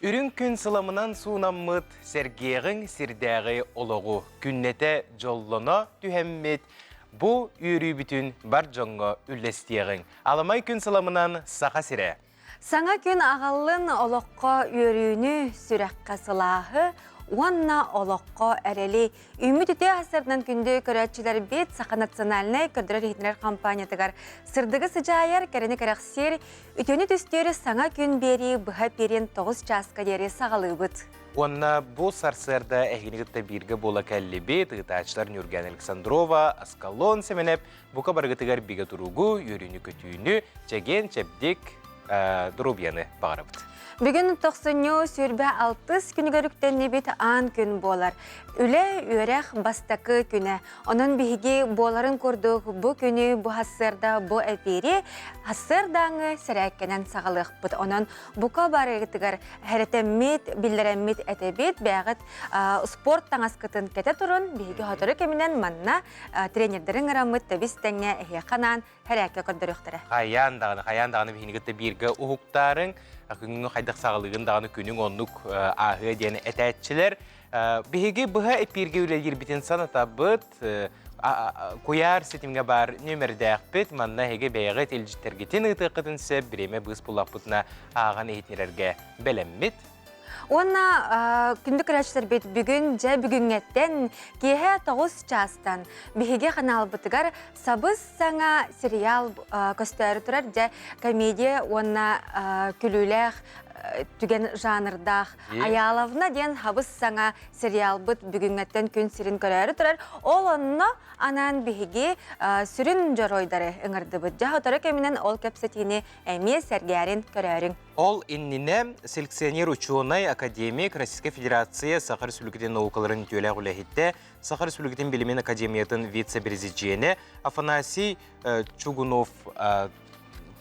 Үрін күн сыламынан суынаммыт, сәргеғің сірдәғі олығы күннете жоллана түхәммет, бұ үйрі бүтін бар жоңға үллестеғің. Аламай күн сыламынан сақа сірі. Саңа күн ағалын олыққа үйріні сүрәққа сылағы, Уанна олоққа әрелі. Үміт үте асырдан күнді көрәтшілер бет Сақа национальный көрдірер етінер компаниятығар. Сырдығы сыжайар кәріні кәрәқсер, үтені түстері саңа күн бері бұға перен 9 часқа дері сағалы бұд. Уанна бұл сарсырда әхінігітті бірге бола кәлі бет, ұғытачылар Нюрген Александрова, Аскалон семенеп, бұқа барғытығар бігі тұруғы, үйріні көтүйіні, чәген чәбдек дұрубияны бағарабыд. Бүгін 90 сүрбә 6 күнігеріктен бет аң күн болар. Үлі өрәқ бастақы күні. Оның бігі боларын көрдік бұ күні бұ хасырда бұ әпері хасырдаңы сірәккенен сағалық бұд. Оның бұқа барығытығар әретеммет, білдіреммет әтебет бәғыт спорт таңасқытын кәті тұрын бігі ғатыры кемінен манна тренердерін ғарамыт табистәңе әйеқанан әрәкі көрдіріқтірі. Қаяндағыны бігінігітті бірге ұғықтарын күнің қайдақ сағылығын дағыны күнің онлық ағы дені әтәтчілер. Бігі бұға әпірге үлелер бітін саната бұд, көяр сетімге бар нөмірдәқ біт, манна әге бәйғет елжітергетін ұтықытын сөп біреме бұз бұлақ бұтына аған әйтінерге бәлеммет. Онна күнді көрәтшілер бет бүгін жа бүгінгеттен кейе 9 частан бігі қанал бұтығар сабыз саңа сериал көстері тұрар жа комедия онна күліләқ түген жанрдақ аялавына ден хабыз саңа сериал бұт бүгінгеттен күн сирин көрәрі тұрар. Ол онна анан бігі сүрін жоройдары ұңырды бұд. Жа отары кемінен ол кәпсетіне әме сәргәрін көрәрін. Ол иннине селекционер ученый академик Российской Федерации Сахар Республикатын наукаларын түйелі ғылахетті Сахар Республикатын білімен академиятын вице-президенті Афанасий Чугунов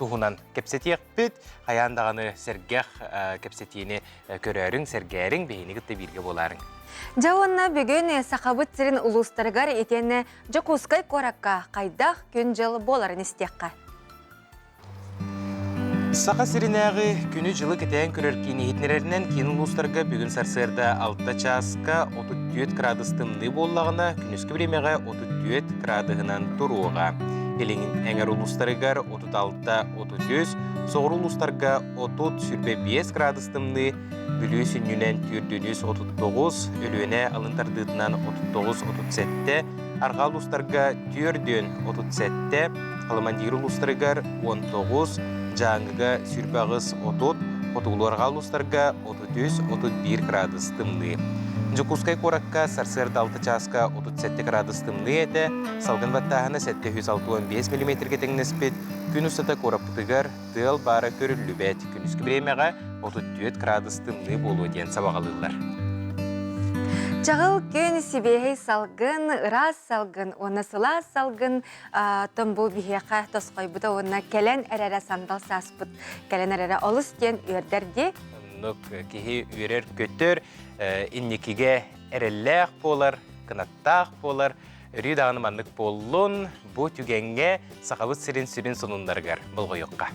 туғынан кепсетек бүт, аяндағаны сәргәқ кепсетені көрәрің, сәргәрің бейінігітті бірге боларың. Жауынна бүгін сақабыт сірін ұлыстарғар етені жоқұскай қораққа қайдақ күн жыл боларын істеққа. Сақа сиринағы күні жылы кетен көреркені етнерерінен кейін ұлыстарға бүгін сарсырда 6 часқа 34 градустымны боллағына күніскі біремеға 34 градығынан тұруға. Еліңін әңір ұлыстарығар 36-33, соғыр ұлыстарға 30-5 градустымны, бүлі сүннінен түрдініз 39, өліөне алынтардығынан 39-37, арға ұлыстарға түрдін 37, қалымандығыр ұлыстарығар 19, жаңыға сүрбағыз 30, отығылуарға ұлыстарға 33-31 градустымны. Жокускай қораққа сарсырда 6 часқа 37 градустымны әді, салғын баттағына 765 мм кетеңнеспет, күн ұстата қорапытығар тыл бары көрілі бәт, күн үскі біремеға 34 градустымны болу ден сабағалылар. Жағыл күн сибейхей салғын, ұрас салғын, оны сыла салғын, тұмбу бейеқа тосқой бұда оны кәлен әрәрі сандал саспыд, кәлен әрәрі олыс ден өрдерде. Кейі үйерер көттір, иннекеге әрелләқ болар, қынаттақ болар, үрі дағыныманлық болуын, бұл түгенге сақабыт сірін сонындарғар бұл ғойыққа.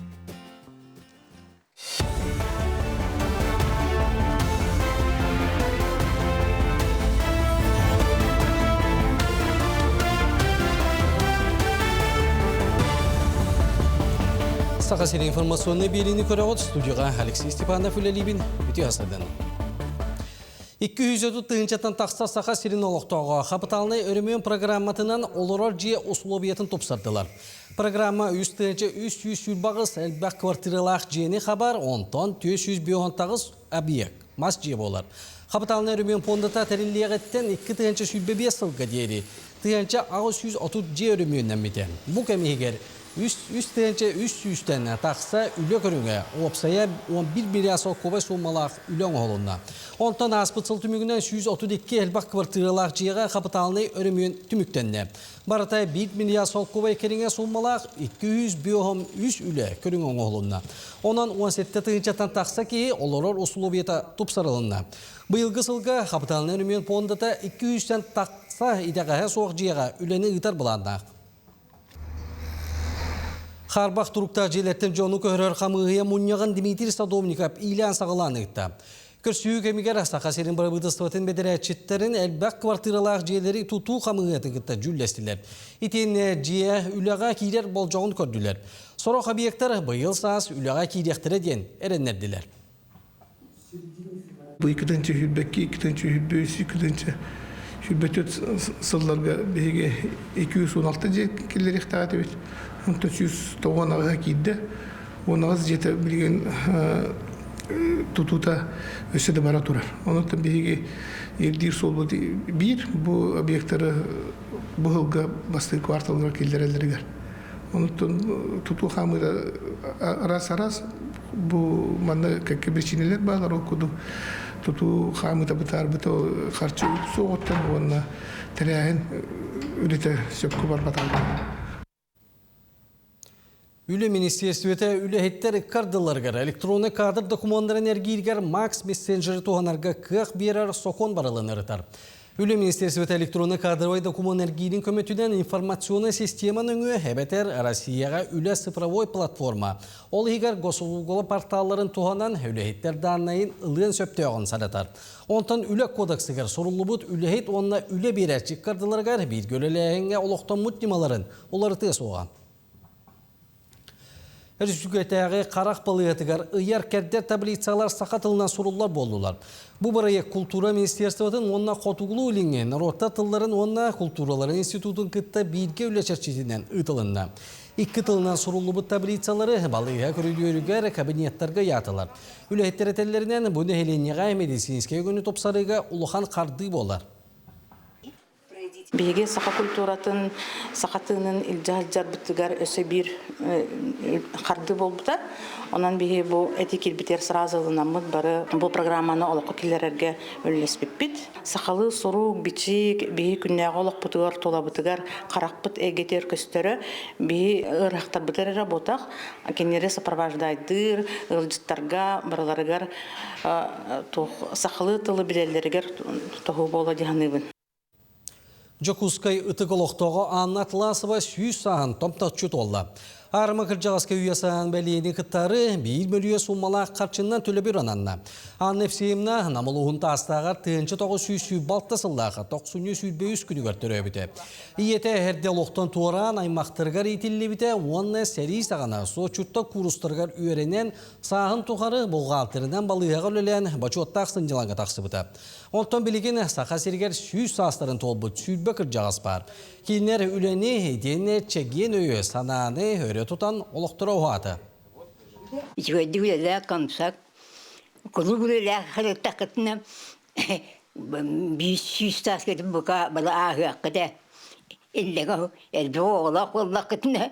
Сақа сирин информационный белini көрәғыт студияға Алексей Степанов үлелейбін үте асырдан. 200 тыынчаттан тақса сақа сирин олықтауға қапыталыны өрімен программатынан олырар жие условиятын топсардылар. Программа 300 сүрбағыз әлбәқ квартиралақ жиені қабар 10-тон 200 бейонтағыз объект, мас жие болар. Қапыталыны өрімен пондата тәріллеғеттен 2 сүрбе сылға дейірі. Тыынча 630 жие өріменнен метен. Бұл кәмегер Үстен тақса үлі көріңе, опсая 11 миллиасыл ковай сомалақ үлің олуына. Онтан аспытсыл түмігінен 132 әлбақ квартиралақ жиыға қапыталыны өрімен түміктенне. Баратай 1 миллиасыл ковай керіңе сомалақ 200 үлі көрің олуына. Онан 17 тыынчаттан тақса кейі олырыр условията тұпсарылына. Бұйылғы сылға қапыталыны өрімен пондата 200-тен тақса идеғаға соқ жиыға үлені ұйтар бұландақ. Харбақ тұрықтар желеттен жону көрір қамығыя мұнияған Дмитрий Садовников илән сағыланы ұтты. Көрсүү кемигер сақа серин барабыдыстыватын бедерәтчеттерін әлбәк квартиралақ жиелері туту қамығытығытта жүллестілер. Итен жие үліға кейдер болжауын көрділер. Сорок объекттар бұйыл саас үліға кейдектері ден әреннерділер. Бұл екідінші хүлбәкке, екідінші хүлбөйсі, екідінші хүлбәтөт сылларға бәйге 216 жет келер ектағаты бет. 190 ағыға кейді. Онағыз жеті білген тұтута өседі бара тұрар. Онықтан бәйге ердер сол бұлды бір, бұл объекттары бұғылға басты кварталға келдер әлдерігер. Онықтан тұту қамыда арас-арас бұл маңда кәкке причинелер бағар ол күді тұту қамыда бұтар бұта қарчы соғыттан онына тәрәйін үлеті сөпкі бар баталды. Үлі министерстветі үлі хеттер кардыларғар электронный кадр документтарын әргейгер Макс мессенджері туғанарға қық берер соқон барылын ұрытар. Үлі министерстветі электронный кадровай документ әргейдің көметуден информационный системаның әбәтер Россияға үлі цифровой платформа. Ол егер госуслугалы порталларын туғанан үлі хеттер данайын ылын сөпте оғын саратар. Онтан үлі кодексігер сұрылы бұд үлі хет онына үлі берәтчік кардыларғар бір көлеләйінге олықтан мұттималарын олары тез оған. Республикатағы қарақ балығатығар ұяр кәрдер таблицалар сақатылынан сұрулар болдылар. Бұл барайы культура министерствотын онына қотуғылы үлінген, рота тылларын онына культуралары институтын күтті бірге үләчерчетінен ұтылынна. Икі тылынан сұрулы бұд таблицалары балыға көрілерігер кабинеттарға ятылар. Үләйттер әтелерінен бұны хеленеға медицинская күні топсарыға ұлыған қарды болар. Беге сақа культуратын, сақатының илжар бұттығар өсі бір қарды болбыта. Онан беге бұл әтекел бітер сразылынамыд бары бұл программаны олыққа келерерге өлілеспіп бит. Сақалы сұру, бичик, беге күннәғы олық бұтығар, тола бұтығар, қарақ бұт әгетер көстері, беге ұрақтар бұтыр работақ. Кенері сапарваждайдыр, ұлжыттарға, барыларығар, сақалы тылы білелерігер тоғы бола дегенебін. Жокускай ұтығылықтығы Анна Тласова 100 сағын томтақчыт олды. Арымы кіржағасқа үйесіған бәлейінің күттары 1 миллион суммалақ қарчыннан төлі бір ананна. Анна Евсеевна намылуғынта астағар түйінші 900 балтасылдағы 900 күні көрттірі өбіті. Иеті әрде лоқтан туыран аймақтырғар етілі біті, онына сәрі сағана со чүтті курыстырғар үйеренен сағын тұғары бұлғалтырынан балыға өлілен бачуаттақ сынжыланға тақсы біті. Онтан білеген сақа сергер 100 састарын толбы түсілбі кіржағас бар. Кейінер үлені дене чеген өйі сананы өре тұтан олықтыра оғаты. Жөйді үлелі қамсақ, күлі үлелі қырықтақытына 500 тас кетіп бұқа бала ағы ақыда. Әлдегі әлбі оғылақ олақытына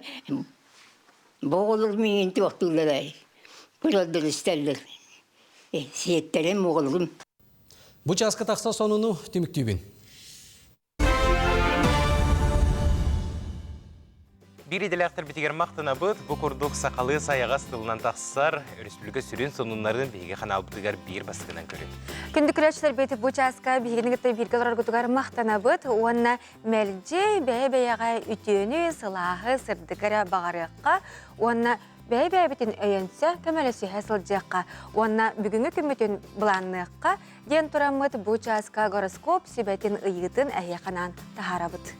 боғылыр мен тоқтылар. Күлілдір істерлер. Сиеттерім оғылым. Бұ жасқы тақса сонуну түміктүйбін. Bir idiləqtір бітігер мақтына бұд, бұ күрдік сақалы саяға стылынан тақсысар, республика сүрін сонунлардың бейге қанал бұтығар бір басқынан көрін. Күнді күрәтшілер беті бұ жасқа бейгенігітті бірге олар күтігар мақтана бұд, онына мәлде бәй-бәйіға үтені, сылағы, сырдығара бағарыққа, онына бәй-бәй-бітін өйенсі көмелесі әсіл жаққа, онына бүгінгі күмбетін бұланныққа, ден тұрамыд бұ жасқа гороскоп себетін ұйғытын әйеқанан тахара бұд.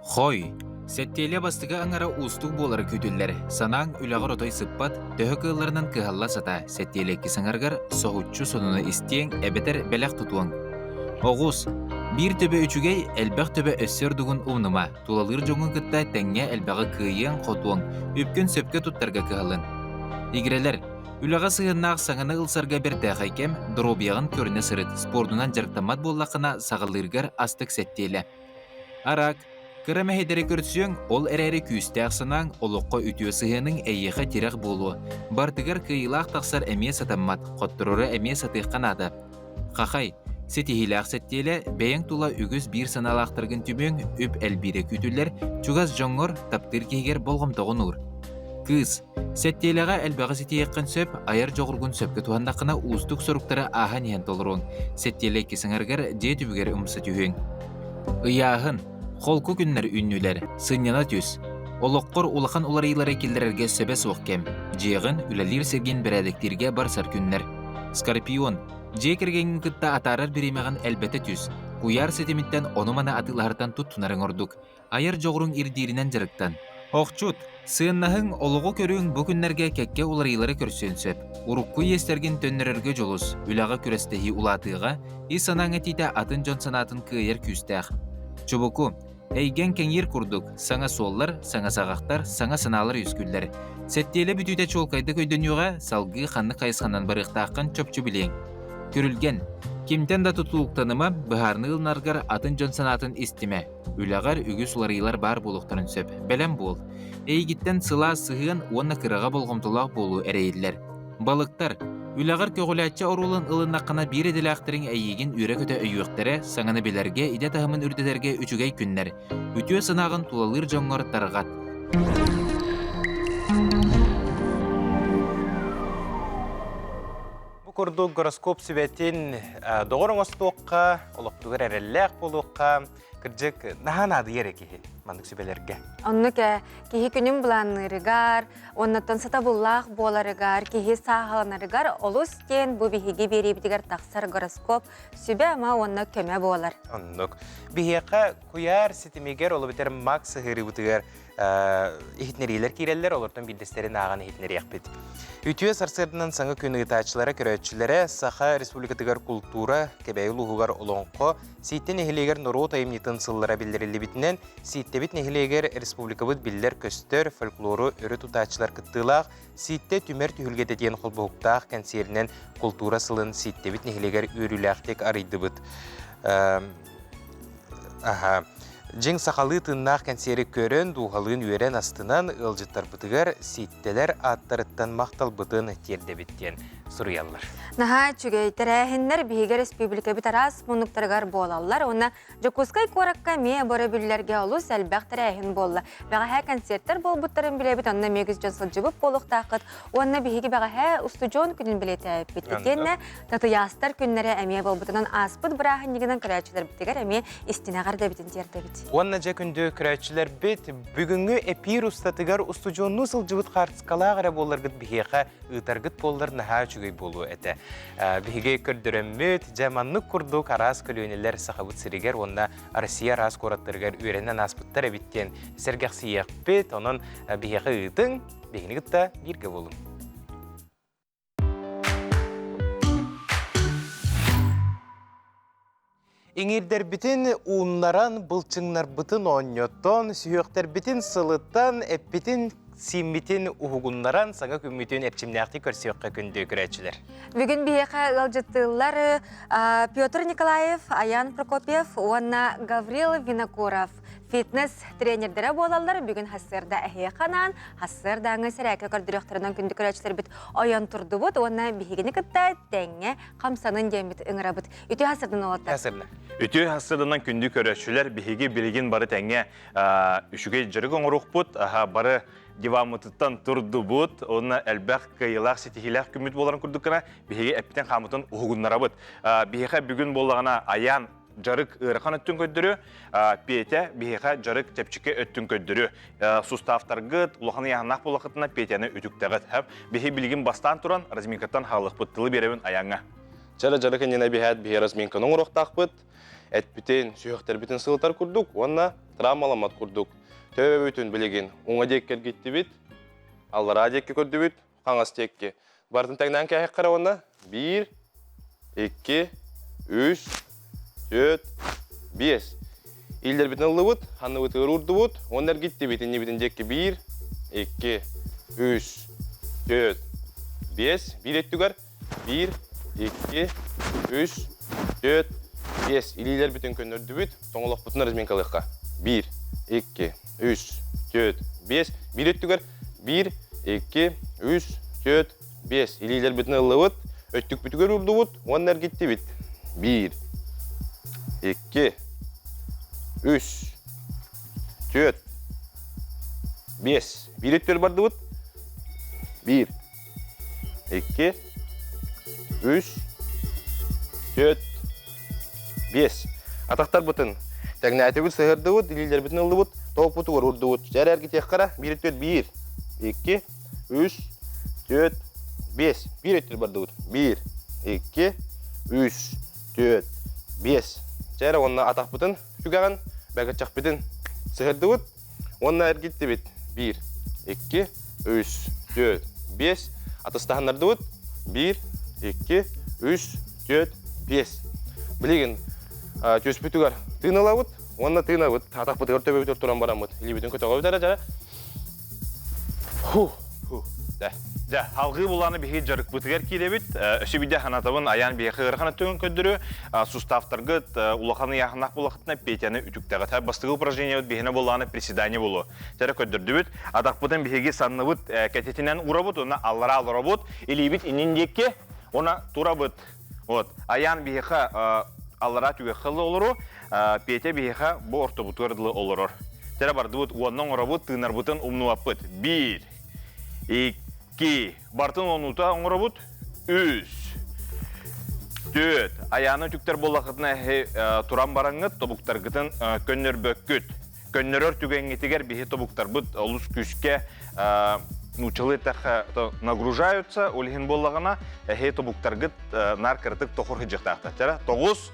Хой, сәттелі бастыға аңара ұстық болары көтілер. Санаң үлағыр отой сыппат, дөһі кылларынан кыхалла сата, сәттелі кесіңарғар соғытчу сонуны істең әбетер бәләқ тұтуың. Оғыз, бір төбе үчігей әлбәқ төбе өссер дүгін ұлныма, тулалыр жоңын күтті тәңе әлбәғі күйен қотуың, өпкен сөпке тұттарға кыхалын. Игрелер, үлаға сығыннақ саңыны ұлсарға бір тәғайкем, дробияғын көріне сырыт, спордунан жарқтамат боллақына сағылырғар астық сәттелі. Арак, Кырымы хедері көртсүйің, ол әрәрі күйісті ақсынан олыққа үтіе сығының әйеға терақ болуы. Бартығар күйілақ тақсар әме сатаммат, қоттырыры әме сатыққан ады. Қақай, сетихилақ сәттелі, бәйін тула үгіз бір саналақтырғын түмең өп әлбірі күтілер, чуғаз жоңғыр таптыр кейгер болғымтығын ұр. Кыз, сәттеліға әлбәғі сетейеккен сөп, айар жоғырғын сөпкі туғандақына ұстық сұрықтары аға нейін толыруың. Сәттелі кесіңарғар де түбігер ұмсы түйің. Ұяғын, Холку күннер үннілер, сынняна түс. Олоққор улахан уларыйлары келдерерге сөбе соқ кем. Жеғын үләлер серген бірәдіктерге барсар күннер. Скорпион. Же кергенін кытта атарар беремеған әлбәті түс. Куяр сетемиттен онымана атылардан тұттунарын ордук. Айыр жоғырың ирдирінен жырықтан. Оқчут. Сыыннахың олығы көрің бүкіннерге кәкке уларыйлары көрсөнсөп. Урукку естерген төннерерге жолус. Үлаға күрестехи улатыға, и санаңа тита атын жон санатын кыйыр күстәқ. Чубуку. Эйген кеңер курдук, саңа соллар, саңа сағақтар, саңа саналар үскүллер. Сеттелі бүтүйті чолкайды көйдөнюға салғы қанны қайысқанан барықтақын чөпчі білең. Көрілген, кемтен да тұтулықтаныма бұхарны ылнарғар атын жон санатын истиме. Үлағар үгі суларыйлар бар болуқтарын сөп. Бәлем бол. Эйгіттен сыла сығын онна кыраға болғымтылақ болу әрейділер. Балықтар, үлағар көгіләтчі орулын ылыннаққана бір еділі ақтырың әйеген үйрі көті өйіқтері саңаны белерге, иде тағымын үрділерге үчігей күннер. Үтіе сынағын тулалыр жоңғар тарғат. Бұ күрді гороскоп сүбетін доғырың остуыққа, олықтығыр әрелләқ болуыққа, кірджік нахан ады ерекеге мандық сүбелерге. Онны кихи күнім бұланырыгар, оннаттан сата бұллақ боларыгар, кихи сағаланырыгар, олус кен бұ бихиге бері бітігер тақсар гороскоп сүбе ама онна көме болар. Оннық. Бихеқа куяр сетімегер олы бітер мак сығыры бұтығар ихтнерилер кейрелер, олыртын білдестерін ағаны ихтнері яқпет. Үтіе сарсырдынан саңы күні ұтачылары, көрәтшілері Саха Республикатығар культура кәбәйі лұғығар олонқо, сейттен ехілегер нұру тайымнетін сыллара білдірілі бітінен, сейттебіт нехілегер республикабыт білдер көстер, фольклору өрі тұтачылар күттілақ, сейтте түмер түйілгеті дейін қолбұқтақ кәнсерінен культура сылын сейттебіт нехілегер өріләқтек арайды бұд. Жең сақалы тыннақ кәнсері көрін, дуғалығын өрен астынан ылжыттар бұтығар сейттелер аттарыттан мақтал бұтын терде біттен сұруялар. Наха чүгей тәрәхіннер бігер республика бітарас мұнықтарғар болалар. Оны жүкускай коракка ме бары бүллерге олус әлбәқ тәрәхін болла. Бәға концерттер бол бұттарын біле біт, онына мегіз жонсыл жыбып болуқтақыт. Онына бігі бәға ұсты жон күнін біле тәйіп біт. Өтенне таты ястар күннері әме бол бұтынан аспыт бірағын негінен көрәтшілер біттігер әме истинағар да бітін терді біт. Онына жа күнді көрәтшілер біт, бүгінгі эпир ұстатығар ұсты жон нұсыл жыбыт қарсқалағыра боларғыт бігеға ұтарғыт болар наха чүгей болу әті. Биге көрдөрөммөт жаманны курдук арас көлөнелер сахабыт сиригер онна Россия арас кораттыргар үренен аспыттар эбиттен сергексиек бет онон биге ыйтың бигини гытта бирге болун. Иңирдер битин ууннаран былчыңнар бытын оньоттон, сүйөктер битин сылыттан, эппитин симмитин ухугуннаран саңа күммитин эрчимнәхти көрсөккө күндө көрәчилер. Бүгін бейеқа ылжыттылар Петр Николаев, Аян Прокопьев, онна Гаврил Винокуров. Фитнес тренердері болалар бүгін хассырда әхе қанан, хассырда аңы сәрәкі көрдіріқтерінен күнді көрәчілер біт ойын тұрды бұд, онна бейгені күтті тәңе қамсанын дембіт ұңыра бұд. Үті хассырдың олатты? Хассырда. Үті хассырдынан күнді көрәчілер бейге білген бары тәңе үшіге жүрік оңыруқ бұд, бары дивамытыттан тұрды бұд, онына әлбәқ қайылақ сетихилақ күміт боларын күрдіккіна бейге әппітен қамытын ұғығынлара бұд. Бейге бүгін болағына Аян жарык ырықан өттін көддірі, Петя бейға жарык тепчіке өттін көддірі. Суставтарғыт, ұлақаны яғынақ болақытына Петяны өтіктәғыт. Бейге білген бастан тұран разминкаттан халық бұттылы беруін Аянға. Жарык енені бейхәт бейге разминканың ұрықтақ бұд, әтпітен, сүйіқтер бітін сылытар күрдік, онына травмаламат күрдік. Төбе бүтін білеген, оңа деккер кетті біт, аллара декке көрді біт, қаңас текке. Бардың тәңнен кәйік қара онына 1, 2, 3, 4, 5. Илдер бітін ұлы бұд, ханны бұты ұрды бұд, ондар кетті бітін, не бітін декке 1, 2, 3, 4, 5. 1 еттігер, 1, 2, 3, 4, 5. Илдер бітін көнірді бұд, тоңылық бұтын разменкалыққа. 1, 2, 3, 4, 5. 1 еттігер, 1, 2, 3, 4, 5. Илдер бітін ұлы бұд, өттік бүтігер ұрды бұд, ондар кетті бұд. 1, 2, 3, 4, 5. 1 еттер барды бұд. 1, 2, 3, 4, 5. Атақтар бұтын. Тәңні әтегіл сығырды бұд, илілер бітін ұлды бұд. тоқ бұтығыр ұрдуыт. Жәрі әргі тек қара, 1, 2, 3, 4, 5. 1 өттір бардуыт. 1, 2, 3, 4, 5. Жәрі онына атақ бұтын жүгіған, бәгіт жақ бұтын сығырдуыт. Онына әргетті бет. 1, 2, 3, 4, 5. Атыстағынардуыт. 1, 2, 3, 4, 5. Білеген төс бүтігер тыналауыт. Онына тыналауыт. Атақ бұтығыр төбе бүтір тұран барамыд. Илі бүтін көтіға бүтәрі жара. Да, халғы бұланы бейхет жарық бұтығар кейлебет. Өсі біде қанатабын аян бейхе ғырқана түгін көндірі. Суставтарғыт улақаны яқынақ бұлақытына петяны үтіктіға. Та бастығы упражнение бейхіне бұланы приседание бұлы. Жары көндірді бүт. Адақ бұтын бейхеге санны бұт кәтетінен ұра бұт. Оны аллара алыра бұт. Илі біт иніндекке ona тура бұт. Аян бейхе аллара түге қылы олыру. Петя бейхе бұ орта бұтығырдылы олырыр. Жары барды бұт. Онның ұра бұт. Тыңар бұтын ұмнуап бұт. 1, 2, бартын онута оңыра бұд, 3, 4, аяны түктер болақытына тұран бараңғыт, тобуқтар ғытын көннер бөккіт. Көннерер түгенгетігер бейхе тобуқтар бұд, олыс күшке нучылы тәқі нагружаются, олығын болағына тобуқтар ғыт нар кіртік тоқыр хыджықтақты. 9,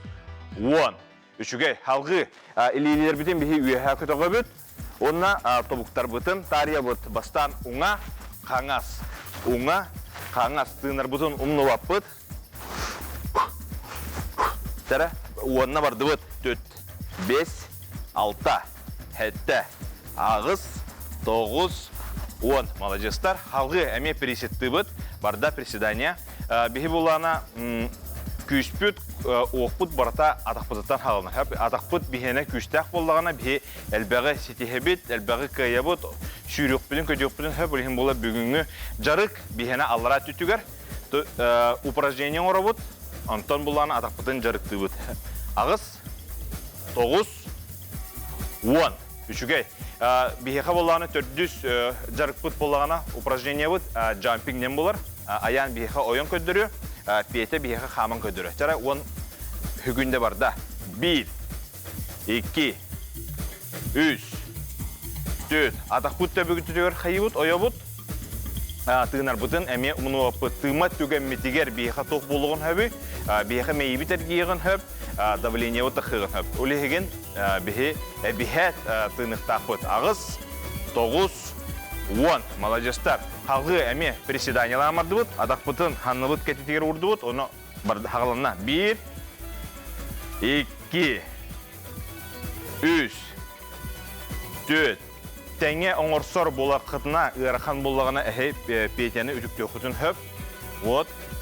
10. Үшіге халғы илейлер бітін бейхе үйеға көтіға бұд, онына тобуқтар бұтын тария бұд бастан ұңа, қаңас. Уңа, қаңас тыңар бұтын ұмны ваппыт. Тәрі, уанна барды бұт. 4, 5, 6, 7, ағыз, 9, 10. Молодежстар, халғы әме пересетті бұт. Барда приседания. Бейі болана күшпүт, оқпыт барата атақпыттан халына. Атақпыт бейіне күштәқ болағына бейі әлбәғі сетихебет, әлбәғі қайабыт, шүйрекпідін, көдекпідін хөп олығын бола бүгінгі жарық бейіне аллара түтігер. Упражнение ора бұт, антон болағына атақпыттан жарықты бұт. Ағыз, 9, 10. Үшігей. Бейхе болағына 400 жарық бұт болағына упражнение бұт, джампингнен болар. Аян бейхе ойын көддірі. Пете бейхе қамын көдірі. Жара, он хүгінде барда. 1, 2, 3, 4. Атақ бұт төбігі түтігер қайы бұт, ойы бұт. Тығынар бұтын әме ұмыны опы тымат түген метігер бейхе тоқ болуғын хөбі. Бейхе мейі бітер кейіғын хөп. Давление бұты қиғын хөп. Олегеген бейхет тығынықтақ бұт. Ағыз, 9, 10. Молодежстар. Халғы әме приседаниялар амарды бұд, адақ бұтын ханны бұд кәтетегер ұрды бұд, оны хағыланна 1, 2, 3, 4, тәңе оңырсор болақытына ұйарқан болағына әхей петені үтікте құтын хөп.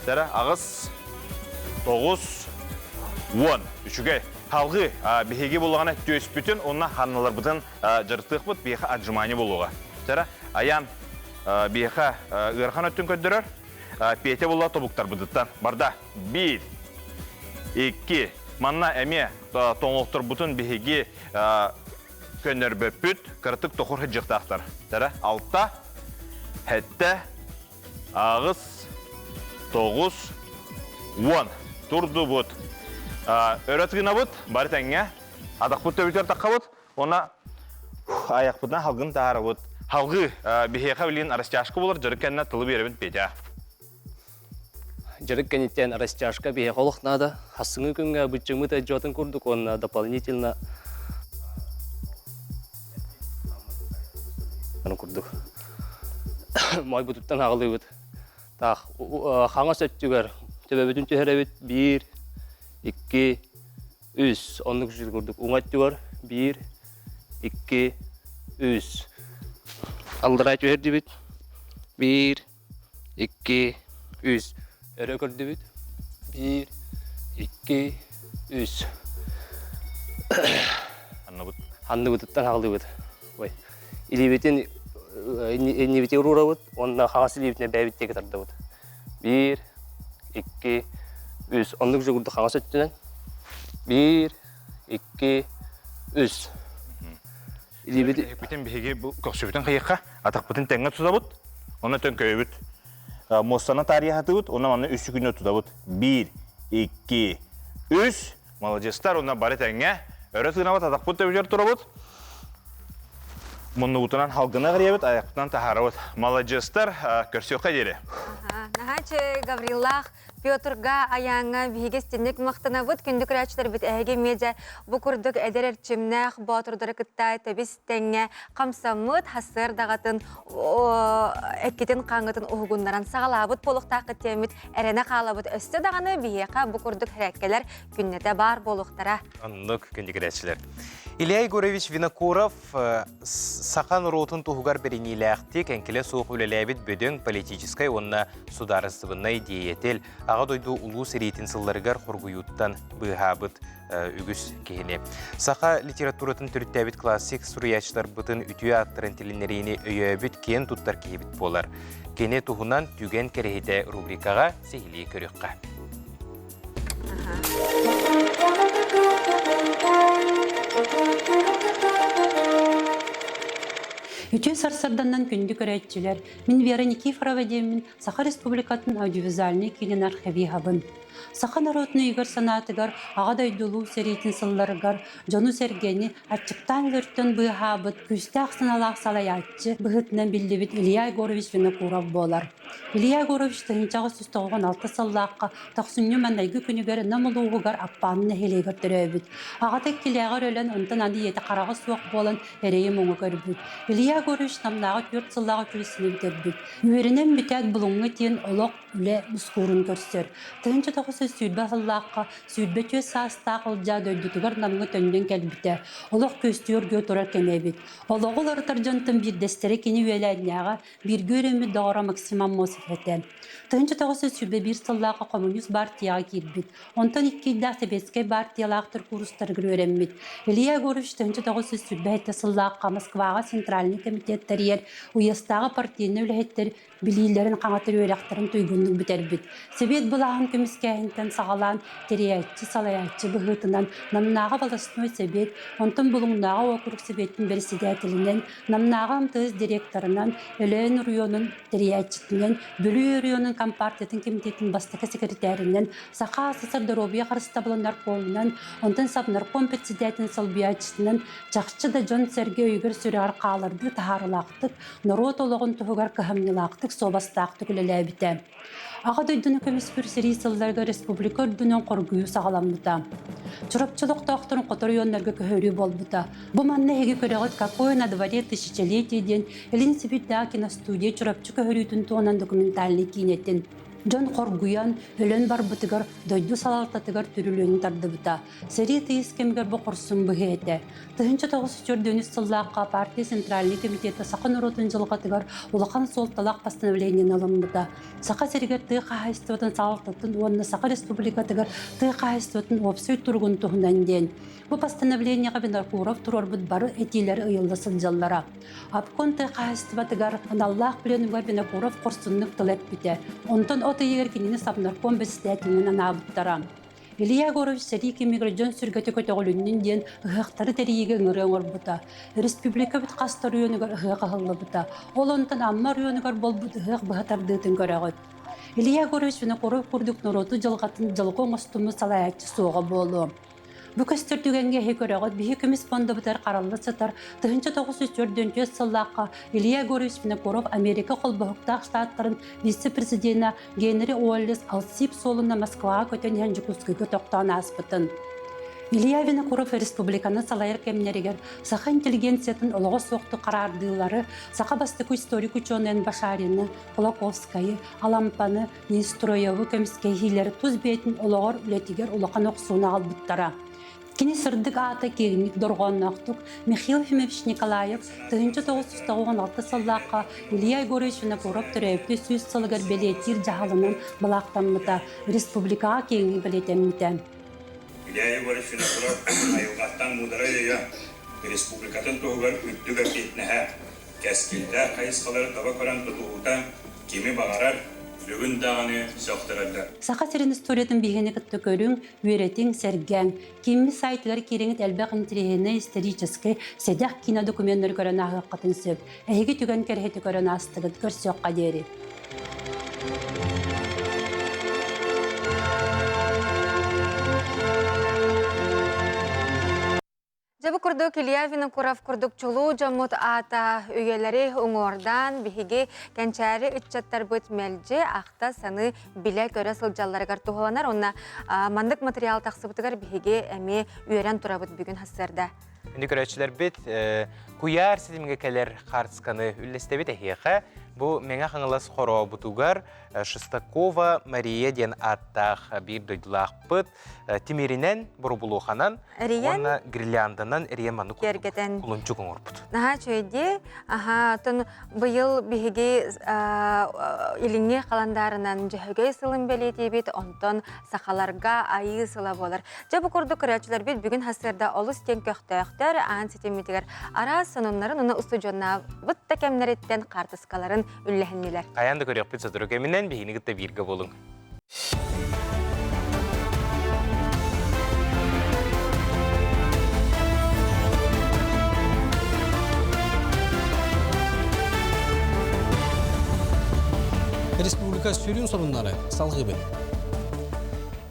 Тәрі ағыз 9, 10. Үшіге халғы бейхеге болағына төс бүтін, онына ханнылар бұтын жарықтық бұд, бейхе аджыманы болуға. Тәрі аян бейхе ұйарқан өттін көддірер, пете бола тобуқтар бұдыттан. Барда 1, 2, манна әме тоңылықтыр бұтын бейхеге көнер бөппіт, кіртік тоқыр хыджықтақтар. 6, 7, ағыз, 9, 10. Тұрды бұд. Өрәтігіна бұд, бары тәңе, адақ бұд төбітер таққа бұд, ona аяқ бұдна халғын тағары бұд. Халғы бейхеға білген арастяшқы болыр, жырық кәніне тылы беребін петя. Жырық кәнеттен арастяшқа бейхеға олықнады. Хасыңы күнге бұтчыңы да жотын көрдік, оны дополнительно көрдік. Май бұтыптан ағылы бұд. Қаңа сөттігер, төбе бүтін түйері бұд. 1, 2, 3, онлық жүр көрдік. Оңаттығыр 1, 2, 3. Алдыра түйерді бүт. 1, 2, 3. Өрі көрді бүт. 1, 2, 3. Анны бұтыттан ағылды бүт. Илебетін, енебетін ұрура бүт. Онына қаңасы илебетіне бәйбеттегі тарды бүт. 1, 2, 3. Онлық жүгірді қаңасы өттінен. 1, 2, 3. Бүтін бейге көксі бүтін қиыққа атақ бүтін тәңі тұза бұд, оны төн көй бұд. Мостана тария хаты бұд, оны маны 3 күні тұза бұд. 1, 2, 3. Молодежстар, оны бары тәңі өрі тұғына бұд, атақ бұд төбілер тұра бұд. Мұннығытынан халғына ғыребет, аяқтан тахарауыт. Молодежстар, көрсеуқа дері. Нахачы Гаврилах Петрга аяңа бігестенік мақтанабыт күнді күрәчілер біт әйге медиа бұқырдық әдер әрчімнәқ батырдары күттай табис тәңе қамсамыт хасыр дағатын әккетін қаңғытын ұғығындаран сағалабыт болуқтақ күттемет әрені қалабыт өсті дағаны бігеқа бұқырдық әрәккелер күннеті бар болуқтара. Аннық күнді күрәчілер. Илья Егорович Винокуров сақан ротын туғығар беренеләқтік әңкелі соқ өлеләбет бөдің политическай онына сударыстығына идеятел аға дойду ұлу сәретін сылларығар қорғыюттан бұғабыт үгіс кехіне. Сақа литературатын түрттәбет классик сұруячтар бұтын үтіе аттырын тілінерейіне өйөбіт кен тұттар кейбіт болар. Кене тұғынан түген кәрейді рубрикаға сейілі көріққа. Үтен сарсарданнан күнді көрәйтчілер. Мен Вера Никифорова деймін, Саха Республикатын аудиовизуальный келін архиви хабын. Саха народны үйгір санатыгар, ағадай дулу сәретін сылларыгар, жону сәргені атчықтан лөрттен бұйхабыт, күсті ақсыналақ салаятчы бұғытынан білдебет Илья Егорович Винокуров болар. Илья Егорович тағынчағы сүстіғын 6 сыллаққа тақсынны мәндайғы күнігер намылуғығар аппанына хелегір түрөбіт. Ағатай келеғар өлен ұнтан ады еті қарағы суық болан әрейі мұңы көрбіт. Илья Егорович намнағы 4 сыллағы күресіне бітербіт. Үйерінен бүтәд бұлыңы тен олық үлі мұскурын көрсер. Тағынчы тағысы сүйдбә сыллаққа, сүйдбә төз састақ ұлжа дөйдітігір намғы төнген кәлбіті. Олық көстүйір гө тұрар кәмәбіт. Олығы ларытар жантын бір дәстері кені өйләдінеға бір көрімі дағыра максимум мосif әтен. Тағынчы тағысы сүйдбә бір сыллаққа коммунист партияға келбіт. Онтан иккейді Себецкай партиялақтыр курстарғыр өрембіт. Илья Егорович тағынчы тағысы сүйдбә әтті сыллаққа Москваға Центральный комитеттер уястағы партияны өләттер билилерин қаңатыр өйрақтарын түйгіннің бітербіт. Себет бұлағын көміскәйінтен сағалан тереятчы, салаятчы бұғытынан намнаға баласыной себет, онтын бұлыңнаға округ себеттің берсидәтілінен, намнаға ымтыз директорынан, өлен районын тереятчытынан, бүлі районын компартиятын комитетін бастықы секретарінен, сақа асысыр дұробия қарыста бұлындар қолынан, онтын сабнарком председателін салбиятчытынан, жақшы да Джон Серге өйгір сүрі қаларды тахарылақтық, народ олығын тұғығар көхімнелақтық, собастақты күлеләбіті. Аға дөйдіні көміскүр сірей сылларға республика үрдінен қоргүйі сағаламбыта. Чұрапчылықта ақтырын қотыр үйонларға көхөрі болбыта. Бұ манна хеге көріғыт какой на дворе тысячелетиеден Элин Сибирда киностудия чұрапчы көхөрі туғынан документальный кинеттен. Жон қоргуян, өлен бар бұтығар, дойду салалтатығар түрілуін тарды бұта. Сәрі тейіскемгер бұл құрсын бұғы әті. Тұхынчы тоғыз жүрдініс сыллаққа партия Центральный комитеті сақын ұротын жылғатығар ұлақан солталақ постановлениен алым бұта. Сақа сәрігер тұй қағайстыватын салалтатын, онына Сақа республикатығар тұй қағайстыватын опсой тұрғын тұғынан ден. Бұл постановленияға Винокуров тұрор бұд бары әтейлері ұйылды сылжаллара. Апкон тұй қағайстыватығар аналлақ біленугар Винокуров құрсынлық тылеп біте. Онтан оты егер кенені сапнарком бәстәтінен анабыттарам. Илья Егорович сәрейке миграцион сүргеті көтіғылүннен ден ұғықтары тәрейге ғырың орбыта. Республика бүт қастар үйенігер ұғық ағылы бұта. Ол онтан аммар үйенігер бол бұт ұғық бұғатардығытын көріғыт. Илья Егорович Винокуров күрдік нұроты жылғатын жылғы оңыстымы салаятчы соға болу. Бұ көстер түгенге хекөріғыт бейі көміс фонды бұтар қаралы сытар 1904 сыллаққа Илья Егорович Винокуров Америка қолбұқтақ штаттарын вице-президена Генри Уоллес Алсип солына Москваға көтен хәнжікускігі тоқтауына аспытын. Илья Винокуров республиканы салайыр кемнерігер сақа интеллигенциятын ұлығы соқты қарардылары сақа бастықы историк ученыен Башарины, Кулаковскайы, Алампаны, Нестроевы көміскей хейлері тұз бетін ұлығыр үлетігер ұлықан оқсуына албыттара. Кені сырдық аты керінік дұрғаннақтық Михаил Ефимович Николаев 1996 сыллаққа Илья Егорович Винокуров түрәйіпті сөз сылығыр белетер жағалынан бұлақтанмыта республикаға кеңі білетеммітен. Илья Егорович Винокуров айылғаттан мұдыра ейі республикатын тұғығыр үттігір кетінәе кәскелді қайысқалары таба көрін тұтуғыта кемі бағарар бүгін дағаны соқтырылды. Сақа серін историятын бейгені күтті көрің, өретің, сәрген. Кемі сайтылар кереңіт әлбәқ интерегені исторический седақ кинодокументтер көрін ағық қытын сөп. Әйгі түген кәрхеті көрін астығыт көрсеқ қадері. Жабы курдук Илья Винокуров курдук чулу жамут ата үйелери уңордан биһиги кенчәри үтчаттар бүт мәлже ахта саны биле көрө сылжалларыгар тухаланар. Онна мандык материал тақсыбытыгар биһиги эми үйерен турабыт бүгүн хассарда. Күнді көрәтшілер бит, куяр сетімге кәлер қарцқаны үллестебет әхеқа. Бұ меңа қаңылас қоро бұтугар Шестакова Мария ден аттақ бір дөйділақ бұт. Тимеринен бұру бұлуғанан, онна грилянданан әрия маны құлынчу қоңыр бұт. Наға чөйде, тон бұйыл бігі иліңе қаландарынан жөге сылын бәлеті бет, онтон сақаларға айы сыла болар. Жабы көрді көрәтшілер бет бүгін хасырда олыс тен көқтөқтер, аң сетеметігер ара сонынларын оны ұстуджонна бұтта кәмнереттен қартысқаларын үлләхіннелер. Қаянды көрек бет сатыру кәмінен бейіні күтті бірге болың. Республика сүйрін sorunları salgı.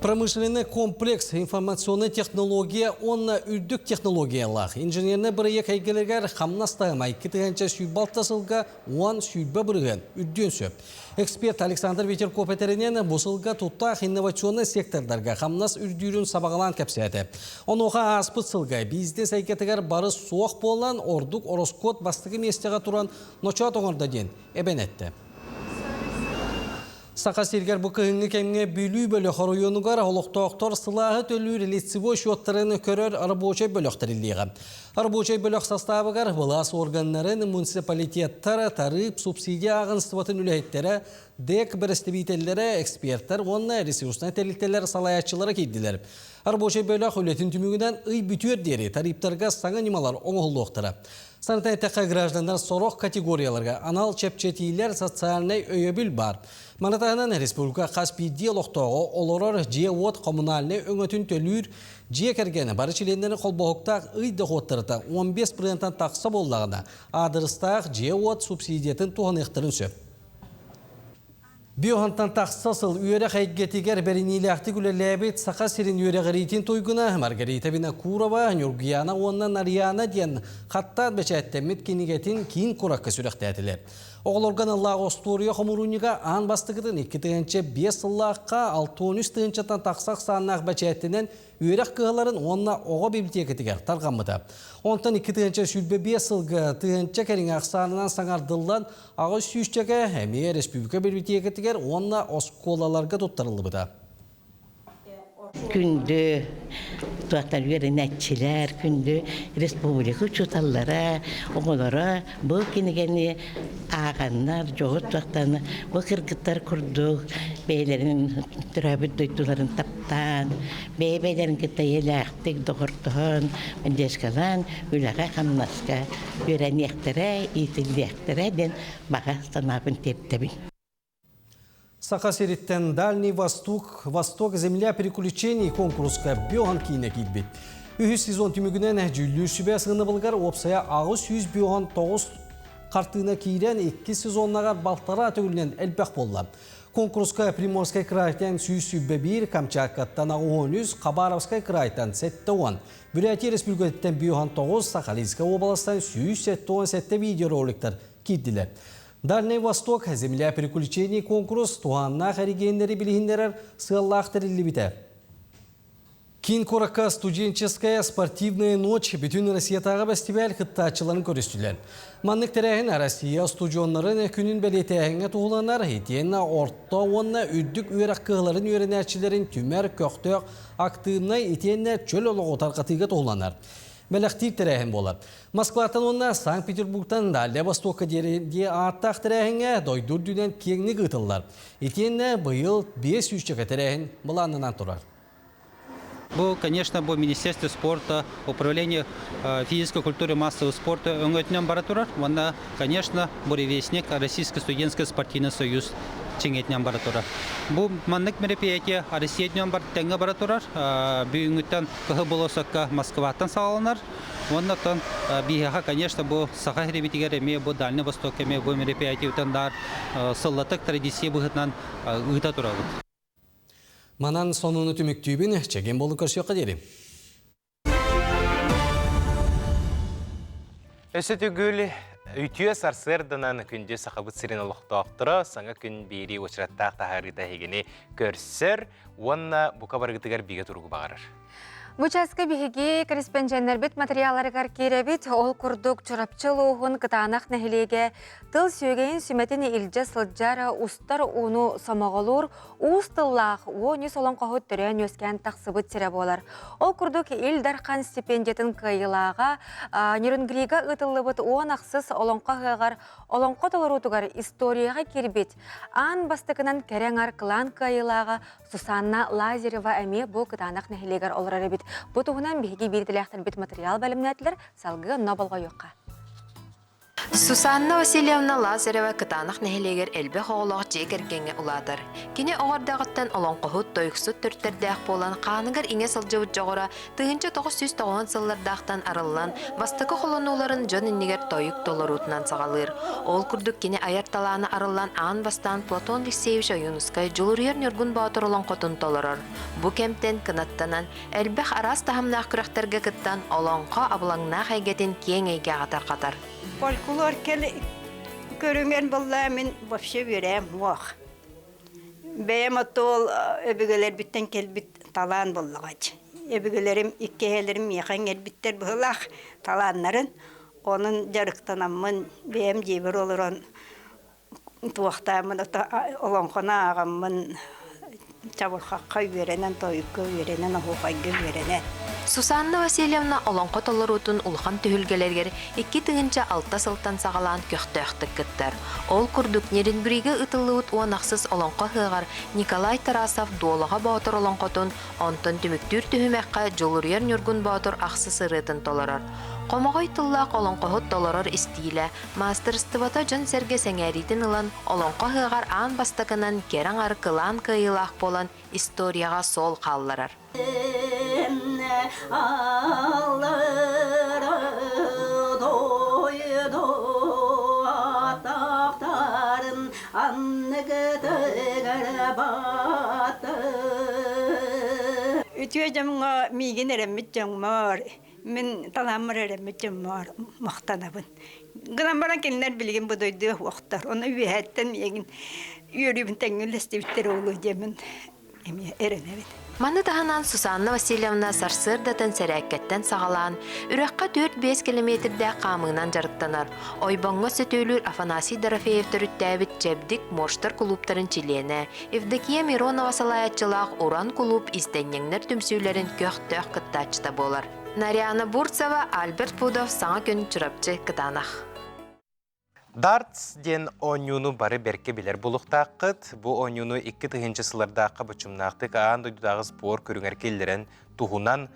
Промышленный комплекс информационный технология, онна үрдік технологиялар. Инженеріне бірі кәйгелергер қамнастағымай кетігенше сүйбалтасылға оған сүйбі бірген үрден сөп. Эксперт Александр Ветерков әтерінен бұсылға тұттақ инновационный сектордарға қамнас үрдүйрін сабағалан кәпсәді. Онуға аспыт сылға бизнес әйкетігер бары суақ болан ордық ороскот бастығы местеға тұран ночуат оңырда ден әбен әтті. Сақа сергер бұқығыңы кәмге бөлі хоройонугар олықтауқтар сылағы төлір лицевой шоттарын көрір арабочай бөліқтірілдегі. Арабочай бөліқ составығар бұлас органларын муниципалитеттар, тарып, субсидия ағынстыватын үләйттері, дек бірістібейтелері, эксперттер, онына ресурсына тәліктелер салаятчылары кейділер. Арабочай бөліқ үлетін түмігінен үй бүтер дері тариптарға саңа немалар оңғылуқтыры. Санитайтаққа граждандар сорок категорияларға анал чепчетейлер социальный өйөбіл бар. Манатағынан республика қаспи диалогтағы олорор жиевод коммунальный өңөтін төлір жие кәргені бары чилендені қолбоғықтақ ұйды қоттырыта 15%-тан тақса болдағына адырыстақ жиевод субсидиятын туған еқтірін сөп. Биохантан тақсасыл үйері қайгетігер бәрінейлі ақты күлеләбет сақа сирин үйері ғаритин тойгына Маргарита Винокурова, Нюргияна, оннан Ариана ден қаттат бәчәттемет кенігетін кейін құраққа сүріқті әтілер. Оғылорған Аллағы Остория Хомуруниға аң бастығыдың 2-5 сыллаққа 6-13-тан тақсақ сағынақ бәчәттінен үйерек қығаларын онына оға библиотекетігер тарғамыды. Онтан 2-5 сылғы 2-ші кәрін ақсанынан саңардылдан ағы сүйістегі әме республика библиотекетігер онына осколаларға тұттарылы бұда. Күнді туақтар веренәтчілер, күнді республика учуталлара, оғылара, бұл кенегені ағаннар, жоғы туақтаны, бұл кыргыттар күрдік, бейлерін түрәбіт дөйтуларын таптан, бейлерін кетті еләқтік доғыртығын, мәндескалан, үліға қамнасқа, веренәқтірі, итілдіқтірі ден баға станабын тептебін. Сақа сереттен Дальний Восток, Восток земля переключений конкурска биоған кейіне кейдбет. Үйі сезон түмігінен жүлі шүбе сығыны бұлғар опсая ағыз 100 биоған 9 қартығына кейрен 2 сезоннағар балтара төгілінен әлбәқ болла. Конкурска Приморскай крайтан 101, Камчаткаттан 13, Хабаровскай крайтан 7-10. Бурятия республикаттан биоған 9, Сахалинскай областан 107-7 видеороликтар кейділер. Дальний Восток земля переключений конкурс туғанна қаригендері білігіндерер сығаллақтырылы біті. Кин Корака студенческая спортивная ночь бүтін Россиятағы фестиваль қыттачыларын көрістілер. Маннық тәрәхін Россия студионларын күнін бәлетәхіңе туғыланар, етенна орта онна үддік үйерек қығыларын үйеренәрчілерін түмәр көқтөк активна етенна чөл олық отарқатыға туғыланар. Мәліқтік тәрәхін болар. Москватан онна Санкт-Петербургтан Дальний Востокқа де аттақ тәрәхіңе дойдур дүнен кеңні ғытылар. Етенна бұйыл 500 тәрәхін бұланынан тұрар. Бұл, конечно, бұл Министерство спорта, управление физической культуры и массового спорта өңгөтінен бара тұрар. Онда, конечно, буревестник Российский студентский спортивный союз чеңетінен бара тұрар. Бұл маннық мероприятие Россияден бар тәңгі бара тұрар. Бүйінгіттен күхі болосаққа Москваттан сағаланар. Оннан бейхаға, конечно, бұл саға хребетігер еме, бұл Дальний Восток еме, бұл мероприятие өтендар сыллатық традиция бұғытынан ұйта тұрады. Манан сонуны түміктүйбін чеген болу көрсеуққа дерім. Өсі түгіл үйтіе сарсырдынан күнде сақабыт сирен олықтауқтыры, саңа күн бейрі өчіраттақ тағарыда егені көрсір, онна бұқа барғытығар биге тұрғы бағарыр. Бучаска биһиги корреспонденттер материалларыгар керебит ол курдук чурапчыл уһун кытаанах нәһилеге тыл сүйгейин сүметини илже сылжара устар уну самоголур уус тыллаах уони солон кохут төрөн өскен тахсыбыт сире болар. Ол курдук ил дархан стипендиятын кыйылаага Нюрнбергга ытыллыбыт уонахсыз олонко хыгар олонко толорутугар историяга кирбит. Ан бастыкынан кереңар кылан кыйылаага Сусанна Лазарева эми бу кытаанах нәһилегер олорар бит. Бу тугунан биһиги бирдилэхтер бит материал бәлемнәтләр салгы нобалга юкка. Сусанна Васильевна Лазарева кытанах нәһилегер элбе хоолох жекергенге уладыр. Кини оңордагыттан олонкохут тойксут төрттердәк болан кааныгар иңе сылжыбыт жогора 1990 сыллардактан арыллан бастыкы холонуларын жон иннигер тойук толорутунан сагалыр. Ол курдук кини аярталааны арыллан аан бастан Платон Алексеевич Юнускай жулурьер нөргүн баатыр олонкотун толорор. Бу кемтен кынаттанан элбех арас тахамнаах күрәхтерге кыттан олонко абылаңнаах айгетин кеңейге катар. Фольклор көрүнген болла мен вообще берем уах. Бем отол öbügeler bitten kelbit talan bollagaç. Öbügelerim ikkehelerim yakan elbitter bıhlak talanların onun jarıktanamın bem jeber oluran tuaqtamın olonkona ağamın çabulxaqqa verenen toyukka verenen ahoqayga verenen. Сусанна Васильевна олонко толорутун улхан түһүлгелергер 2-6 сылтан сагалаан көхтөөхтүк кыттар. Ол курдук Нюрнбергге ытыллыбыт уанахсыз олонко хыгар Николай Тарасов дуолага баатыр олонкотун онтон түмүктүр түһүмэкка жолурьер нюргун баатыр ахсы сырытын толорор. Комогой тыллаак олонкохут толорор истииле мастерството жон серге сеңеритин ылан олонко хыгар аан бастакынан кераңар кылаан кыйылаах болан историяга сол калларар. Ütüye jamga migen eremit jamar. Min talamır eremit jamar maqtanabın. Gıdan baran kelinler bilgin bu doydu waqtar. Onu üyetten migen yürübün tengülestibitler oğlu jemin erenebit. Маны таһанан Сусанна Васильевна сарсырдатын сәрәккәттән сагалан, үрәккә 4-5 километрдә камыңнан жарыктанар. Ойбоңго сөтөлүр Афанасий Дорофеев төрүттәбит Чебдик Моштар клубтарын чилене. Евдокия Миронова салаятчылак Уран клуб истәннеңнәр түмсүләрен көктөк кыттачта болар. Нарияна Бурцева, Альберт Пудов саңа көн чурапчы кытанах. Дартс ден онюну бары берке билер булуктакыт. Бу онюну 2-тыгынчы сылардакы бычымнактык аан дойдудагы спор көрүңер келлерен тухунан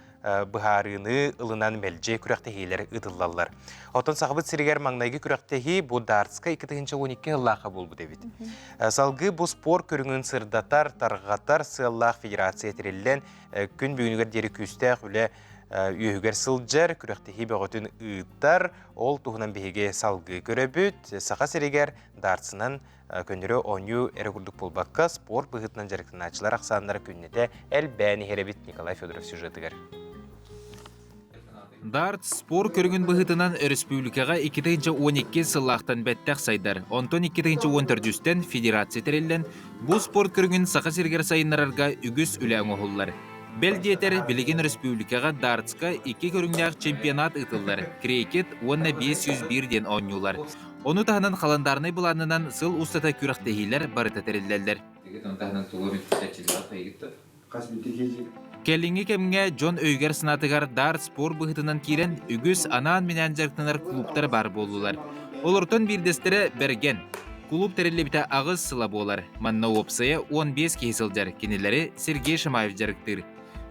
быхарыны ылынан мелже күрәктехилер ытыллалар. Отон сахабыт сиригер маңнайгы күрәктехи бу дартска 2-12 ыллака болбу дебит. Салгы бу спор көрүңөн сырдатар, таргатар сыллах федерация тереллен күн бүгүнүгер дери күстәк үле үйігер сылжар, күрәктехи бөгөтін ыттар, ол туғынан бейге салғы көрөбүт, сақа серегер дартсынан көнірі оню әрігірдік болбаққа спорт бұғытынан жарықтан ачылар ақсанлары күннеде әл бәні херебит Николай Федоров сюжетігер. Дарт спор көрігін бұғытынан республикаға 2-12 сыллақтан бәттәқ сайдар. Онтон 2-14-тен федерация терелден бұл спорт көрігін сақа сергер сайынларарға үгіс үләң оғылар. Белдиетер Билеген республикаға дартска 2 көріңдәқ чемпионат ытылдар. Крикет 501 ден онюлар. Оны тағынан қаландарыны бұланынан сыл ұстата күрақтехилер барыта терелдерлер. Келлинге кемге Джон Өйгер сынатығар дарт спор бұғытынан керен үгіс анаан менен жарықтанар клубтар бар болулар. Олыртон бірдестері берген. Клуб терелебіті ағыз сыла болар. Манна опсая 15 кейсілдер. Кенелері Сергей Шамаев жарықтыр.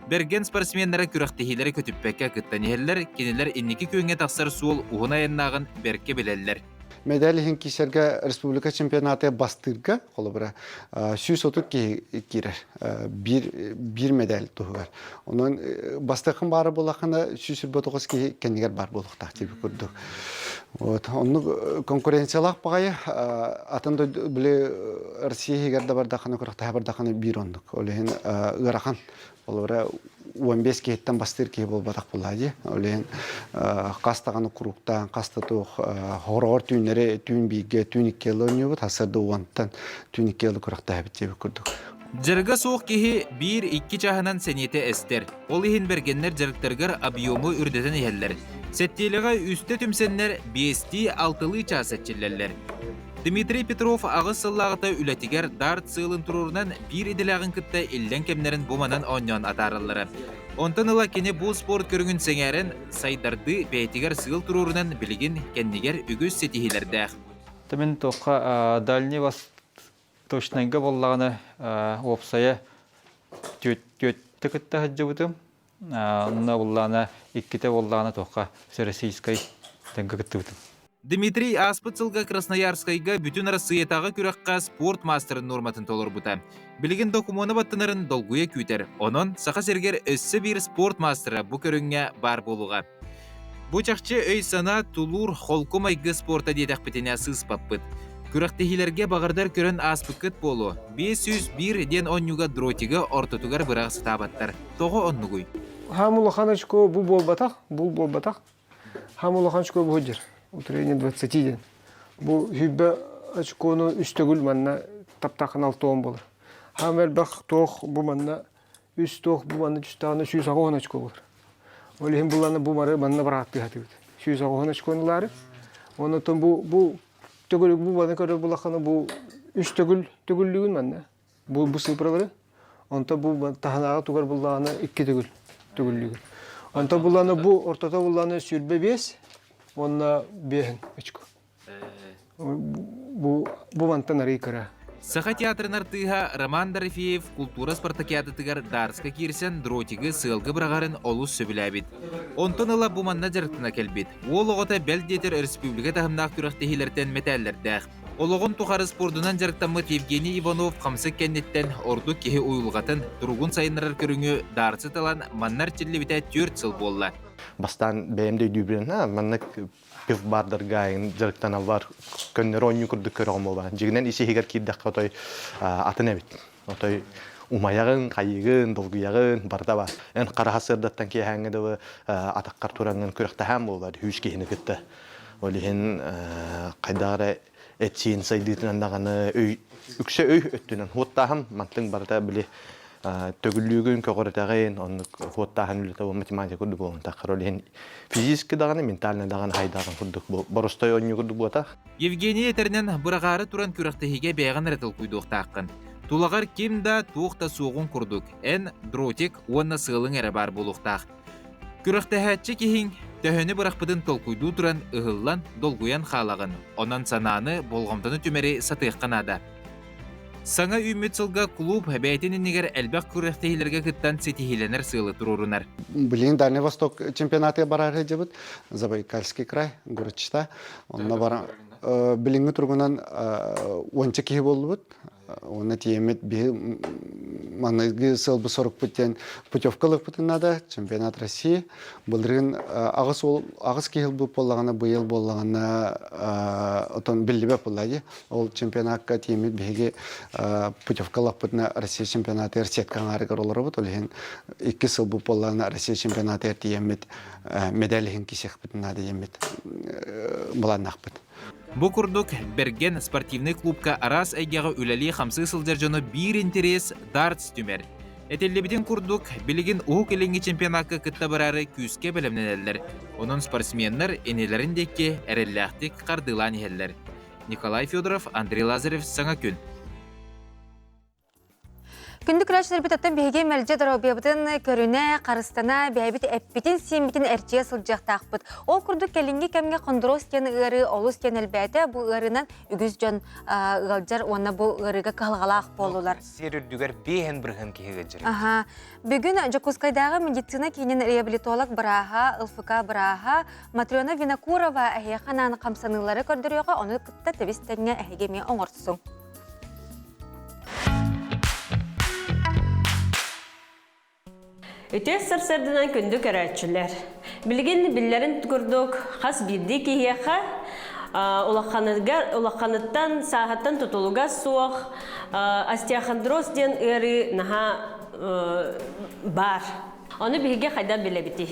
Берген спортсменлері күрақтехилері көтіппәкке күттанелер, кенелер иннекі күйіңе тақсар суыл уғына айыннағын берке білелер. Медалихин кишерге республика чемпионаты бастырга холобра 130 кирер bir медаль тугар. Онун бастыкын бары булакына 129 кенегер бар булукта деп көрдүк. Вот, onu konkurensiyalar bagayı atında bile Rusya'ya geldi bardakını kurakta bardakını bir onduk. Olehin Irak'ın olara 15 кехеттен бастыр кеhe болбатак булады. Олен кастаганы куруктан, кастату хорор түйнере, түйн биге, түйн иккелы ойнубут, хасырды уанттан түйн иккелы куракта хабитчебе курдук. Жырга соқ кеһи 1-2 чаһынан сенете эстер. Ол иһин бергеннер жырыктаргар объему үрдетен иһеллер. Сеттелеге үсте түмсеннер 5-6 час сетчиллерлер. Дмитрий Петров агыс сыллагыта үлетигер дарт сылын турурунан бир иделагын кытта иллен кемнерин буманан оньон атарыллары. Онтан ыла кене бул спорт көрүнгүн сеңерин сайдарды бейтигер сыл турурунан билигин кеннигер үгүз сетихилердэх. Тамен тоққа дальний восточнайга боллаганы опсая төттө кытта хаджыбытым. Онна буллана икките боллаганы тоққа Российской тенге кыттыбытым. Дмитрий Аспыцылга Красноярскайга бүтүн Россиятагы күрәккә спорт мастерын норматын толор бута. Билигин докуманы баттынарын долгуя күтер. Онон саха сергер өссө бир спорт мастера бу көрүнгө бар болуга. Бу чакчы өй сана тулур холкомайгы спорта диетак битене сыспаппыт. Күрәктехилерге багырдар көрөн аспыкыт болу. 501 ден онюга дротига ортотугар бырак стабаттар. Того оннугуй. Хамулаханочко бу болбатак. Хамулаханочко бу жер. Утренне 20 ден. Бу хүббе очкону үстөгүл манна таптакын 6 болор. Хамел бак тох бу манна үст тох бу манна жүстаны 110 очко болор. Олем буланы бу мары манна барат бихатыбыт. 110 очконулары. Онотон бу төгүл бу манна көрө булаханы бу үстөгүллүгүн манна. Бу сыпыралары. Онто бу таханага тугар буланы 2 төгүллүгүн. Онто буланы бу ортото буланы сүрбе 5. Онна бехен очко. Бу вантан рейкара. Саха театрын артыга Роман Дорофеев культура спартакиадытыгар Дарска кирсен дротиги сылгы брагарын олус сөбіләбит. Онтон ыла буманна жарықтына келбит. Ол оғыта бәлдетер республика тағымнақ түрақтехилерден метәллердәқ. Олығын тухары спордунан жарықтамыт Евгений Иванов қамсық кәннеттен орду кеhe уйылғатын тұрғын сайынырар көріңі дарсы талан маннар чиллебіте 4 сыл болла. Бастан бәйімдей дүйбірін, маннық пив бардыргайын жарықтан алвар көннері ойны күрді көріғым болба. Жегінен isi хегер кейдіққа отой атын әбіт. Отой умаяғын, қайығын, долгияғын барда ба. Ән қараға сырдаттан кей әңгеді атаққар тураңын көріқті әм болба. Хүш кейіні күтті. Олеген қайдағыра әтсейін сайдыйтын андағаны үксе өй өттінен. Хоттағым мантлың барда біле төгүллүгүн көгөрөтөгөн оны фоттахан үлөтө математика курдук болон такыр олен физически даганы ментально даганы хайдаган курдук боростой ойну курдук бота. Евгений Этернен бурагары туран күрәктеһиге бәяган рәтел куйдук таккын. Тулагар кимда туукта сугун курдук. Эн дротик уонна сылың эре бар булуктак. Күрәктеһәтчи киһин төһөнү буракпытын толкуйду туран ыгыллан долгуян халагын. Онан сананы болгомтаны түмери сатыйкканада. Саңа үмітсілға клуб бәйтінінігер әлбәк күрәқтейлерге күттан сетихиленер сылы тұрурынар. Блин, Дальний Восток чемпионаты барар жабыт, Забайкальский край, Гурчта. Онна бара билинги тургунан 10 кихи болбут. Оны тиемет би манайгы сылбы 40 путен путевкалык путынада чемпионат России. Булдырын агыс кихил бу боллагана быйыл боллагана отон биллибе боллади. Ол чемпионатка тиемет биге путевкалык путна Россия чемпионаты сеткаңары королору бут. Олен 2 сыл бу боллагана Россия чемпионаты тиемет медаль кисек путнада тиемет буланак пут. Бу курдук берген спортивный клубка арас әйгеға үләли 50 сылдар жоны бир интерес дартс түмер. Этеллебиден курдук билигин уһу келенги чемпионатка кытта барары күске белемненеллер. Onun спортсменнер энелеріндекке әрелләқтік қардылан еллер. Николай Федоров, Андрей Лазарев, Саңа күн. Күндік күрәшілер бітаттан бейге мәлже дұрабиябытын көріне, қарыстана, бәйбіті әппетін, сиембетін әрчие сылжақтақ бұд. Ол күрдік кәлінге кәмге қондырос кен ұғыры, олыс кен әлбәті бұл ұғырынан үгіз жон ұғалжар, оны бұл ұғырыға қалғалақ болулар. Сер үрдігер бейін бірғын кейгі жүрі. Бүгін Жакускайдағы медицина кейінен реабилитолог бұраға, ылфыка бұраға, Матриона Винокурова әйеқананы қамсанылары көрдіріға, оны күтті тәвістәңе әйгеме оңыртсың. Өтес сарсардынан күнді көрәтшілер. Білген білерін түгірдік қас бірді кейеға улаққаныттан сағаттан тұтылуға суық остеохондроз ден өрі наға бар. Оны биһиге хайда билебити.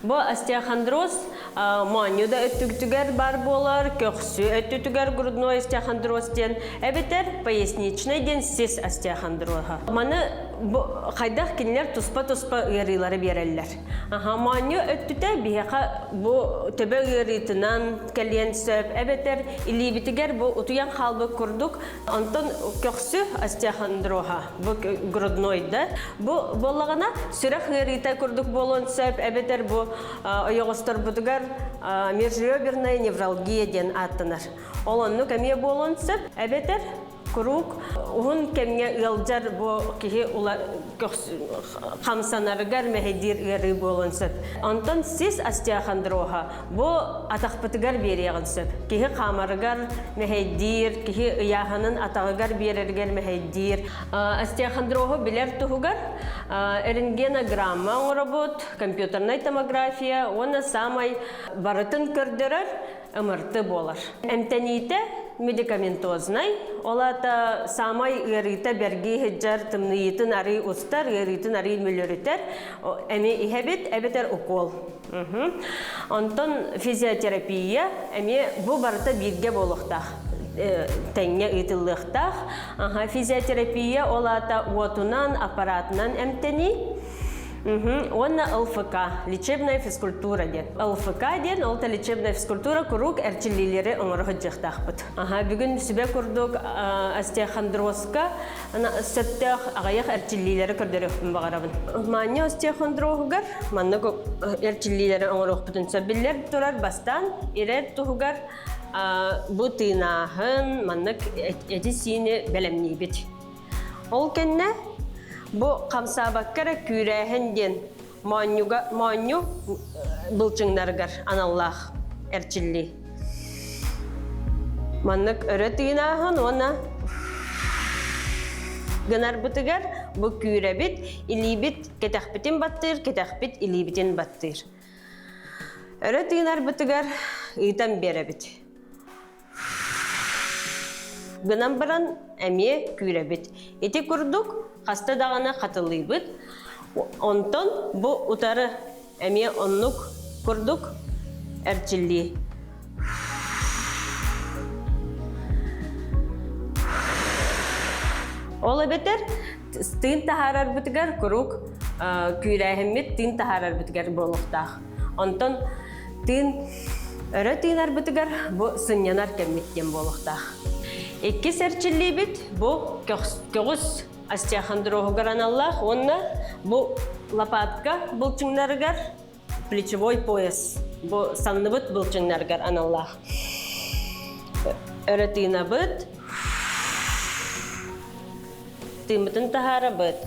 Бу остеохондроз маньюда өттүгтүгер бар болар, көксү өттүгер грудной остеохондроз ден, эбетер поясничный ден сис остеохондроза. Маны хайдах кинлер туспа-туспа ырылары береллер. Манью өттүтә биһига бу төбө ырытынан келген сөп, эбетер илибитигер бу утуян халбы курдук, антон көксү остеохондроза, бу груднойда. Бу боллагана сүрөх ырыта курдук болон сөп, эбетер бу ойогостор бутугар межреберная невралгия ден аттанар. Олонну кемие болон сөп, эбетер курук уһун кемге ылжар бу кихи ула хамсанаргар мехедир ыры болон сөп. Антон сис остеохондроза бу атакпытыгар берегин сөп. Кихи хамаргар мехедир, кихи ыяханын атагыгар берергер мехедир. Остеохондроза билер тугар рентгенограмма работ, компьютерная томография, оны самай барытын көрдөрөр, ымырты болар. Эмтените медикаментозный, олата самай ырыта берги хеджар тымныйтын ары устар, ырытын ары мөлөрүтер, эми ихебит, эбетер укол. Антон физиотерапия, эми бу барыта бирге болуктах. Тәңе итыллыктах. Физиотерапия олата уотунан, аппаратынан эмтени. Онна ЛФК, лечебная физкультура ден. ЛФК ден, олта лечебная физкультура курук әрчілілері оңырғы жақтақпыт. Бүгін сүбе күрдік остеохондрозка, сөттіқ ағаяқ әрчілілері күрдіріқпін бағарабын. Маңы остеохондрозгар, маңы әрчілілері оңырықпытын сөбілер тұрар бастан, ерер тұғығар бұ тыынағын, маңық әдісіне бәлемней бет. Ол кәнне бу камсабаккара күрәһен ден маню былчыңнаргар аналлах әрчилли. Маннык өрөтыйнаһын оны гынар бутыгар бу күрәбит, илибит кетәхбитин баттыр, кетәхбит илибитин баттыр. Өрөтыйнар бутыгар ыйтан беребит. Гынан баран әме күрәбит. Ити курдук хаста дағана қатылыйбыт. Онтон бу утары әме оннук курдук әрчилли. Ол әбетер тыын тахарар бітігер күрук күрәхіммет тыын тахарар бітігер болуқтақ. Онтон өрі тыынар бітігер бу сынянар кәмметтен болуқтақ. Екі сәрчілі бит бу көгіс остеохондрозгар аналлах, онна бу лопатка былчыңнаргар, плечевой пояс, бу санныбыт былчыңнаргар аналлах. Өрі тыына бит, тыымытын тахара бит.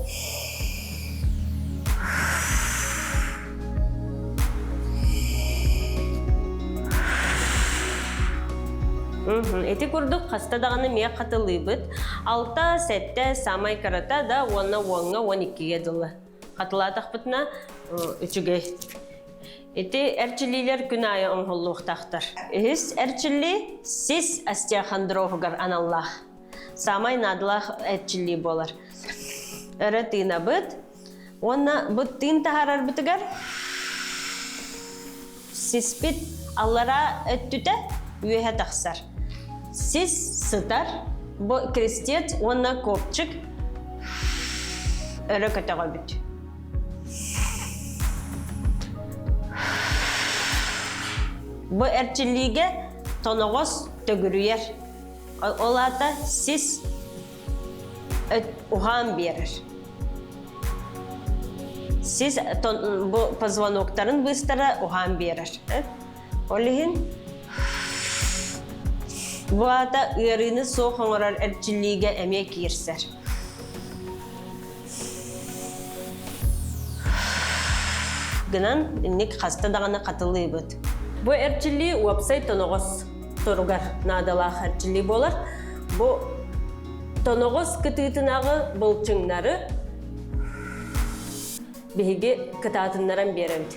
Эти курдук хастадағаны мия қатылы бұд. Алта, сәтті, самай карата да онна 12-ге дылы. Қатылатақ бұтына 3-ге. Эти әрчілілер күн айы оңғылуқтақтар. Үхіс әрчілі сис остеохондрозгар аналлах. Самай надылақ әрчілі болар. Өрі тыына бұд. Онна бұд тыын тахарар бұтығар. Сис бит аллара өттіті үйе тақсар. Сис сытар, бу крестец, онна копчик, өрі көтіға бүт. Бу әрчіліге тоноғыз төгірүйер. Олата сис ұған берір. Сис бу позвоноктарын быстара ұған берір. Олығын bu ata ırını soğuk orar erçilliğe emek yerser. Gınan innik hasta dağına katılıyı bud. Bu erçilliği website tonoğuz turgar nadalaq erçilliği bolar. Bu tonoğuz kıtıtınağı bulçınları bihigi kıtatınlaran beremdi.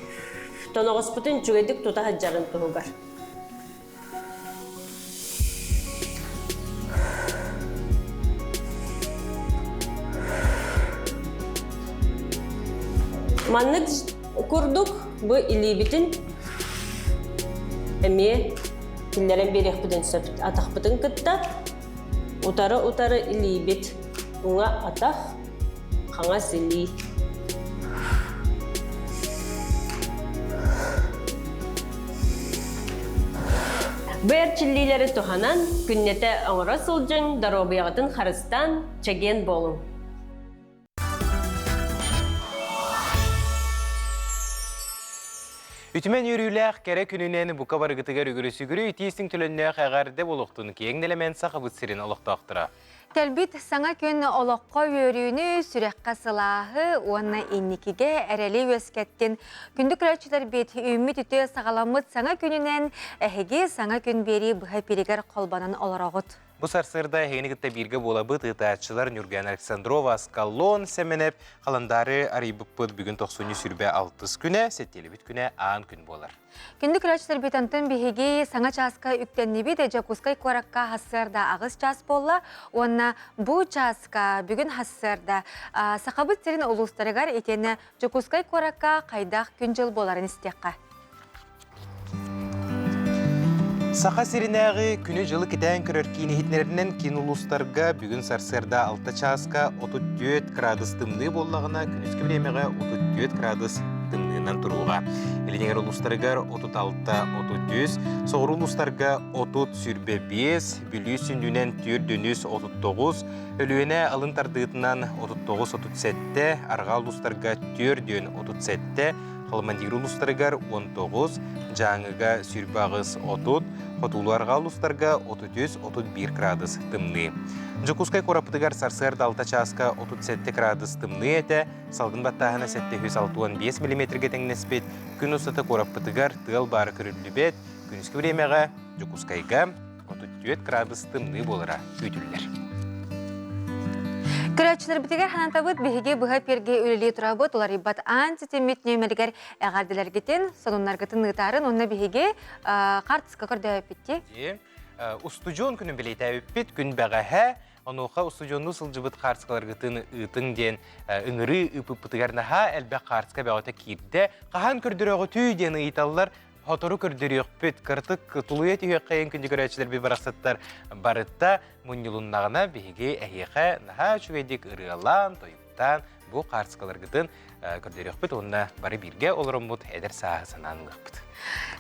Tonoğuz bütün çügedik tuta haccarın turgar. Маннык курдук бу илибитин эме киллерен берек бүтүн сөп атак бүтүн кытта утары илибит уңа атак хаңа сили. Бер чиллилери туханан күннете оңора сылжың даробиягатын харыстан чеген болун. Үтімен үріләқ кәрі күнінен бұқа барығытығар үгірі-сүгірі үтейістің түлінне қағарды болуқтың кеңнелемен сақы бұтсерін олықтақтыра. Кәлбит саңа күн олыққа өріні сүрекқа сылағы, оны инникіге әрәлі өскеттен. Күнді күрәтшілер бет үміт үті сағаламыд саңа күнінен әхеге саңа күн бері бұға перегер қолбанын оларағыд. Бұл сарсырда хейнігітті бірге болабыд ұтаатшылар Нүрген Александрова Аскаллон сәменеп, қаландары арайбыппыд бүгін 90 сүрбе 6 күні, сеттелебіт күні аң күн болар. Күнді күрәтшілер бетантын бігеге саңа часка үктеннебі де жакускай қоракка хассырда ағыз час болла, онна бұл часка бүгін хассырда сақабыт серін олустарығар етені жакускай қоракка қайдақ күн жыл боларын істеққа. Сақа серінәғі күні жылы кетен көрер кейінетінерінен кейін ұлыстарға бүгін сарсырда 6 часка 34 градус тымны боллағына күнізгі білемеғі 34 градус тымнынан тұруға. Елінегер ұлыстарығар 36-30, соғыр ұлыстарға 30 сүрбе 5, бүлі сүндінен түр дөніз 39, өліуіне алын тардығытынан 39-37, арға ұлыстарға түр дөн 37, Қалмандигір ұлыстарығар 19, жаңыға сүрбағыз 30, Хотуларға ұлыстарға 33-31 градус тымны. Жокускай қорапытығар сарсырда 6 часка 37 градус тымны әті, салғын баттағына 765 мм тәңнеспет, күн ұсыты қорапытығар тығыл бары көрілі бет, күніскі времеға Жокускайға 34 градус тымны болыра өтілілер. Күрәтшілер бітігер ханантабыд бігеге бұға перге өлілі тұрабыд, олар ибат антитемет нөміргер әғарділер кетен, сонунлар кетін ұтарын, онына бігеге қартысқа көрді өпітті. Устужон күнін білейті өппет, күн бәғәхә, онуға устужонны сылжыбыд қартысқалар кетін ұтын ден үңірі үпіп-бұтығарына ха әлбәқ қартысқа бәғата кейді. Қахан көрдіріғі түйден ұйталылар, Хотору көрдіріғ пөт кыртык тулует үйек қайын күнді көрәтшілер бей барақсаттар барытта мұнилуннағына бейге әйеқі наға чүведік ұрығалан, тойыптан бұл қарсықалар күтін көрдіріғ пөт, онына бары бірге олырын бұд әдір сағысынан ұғып.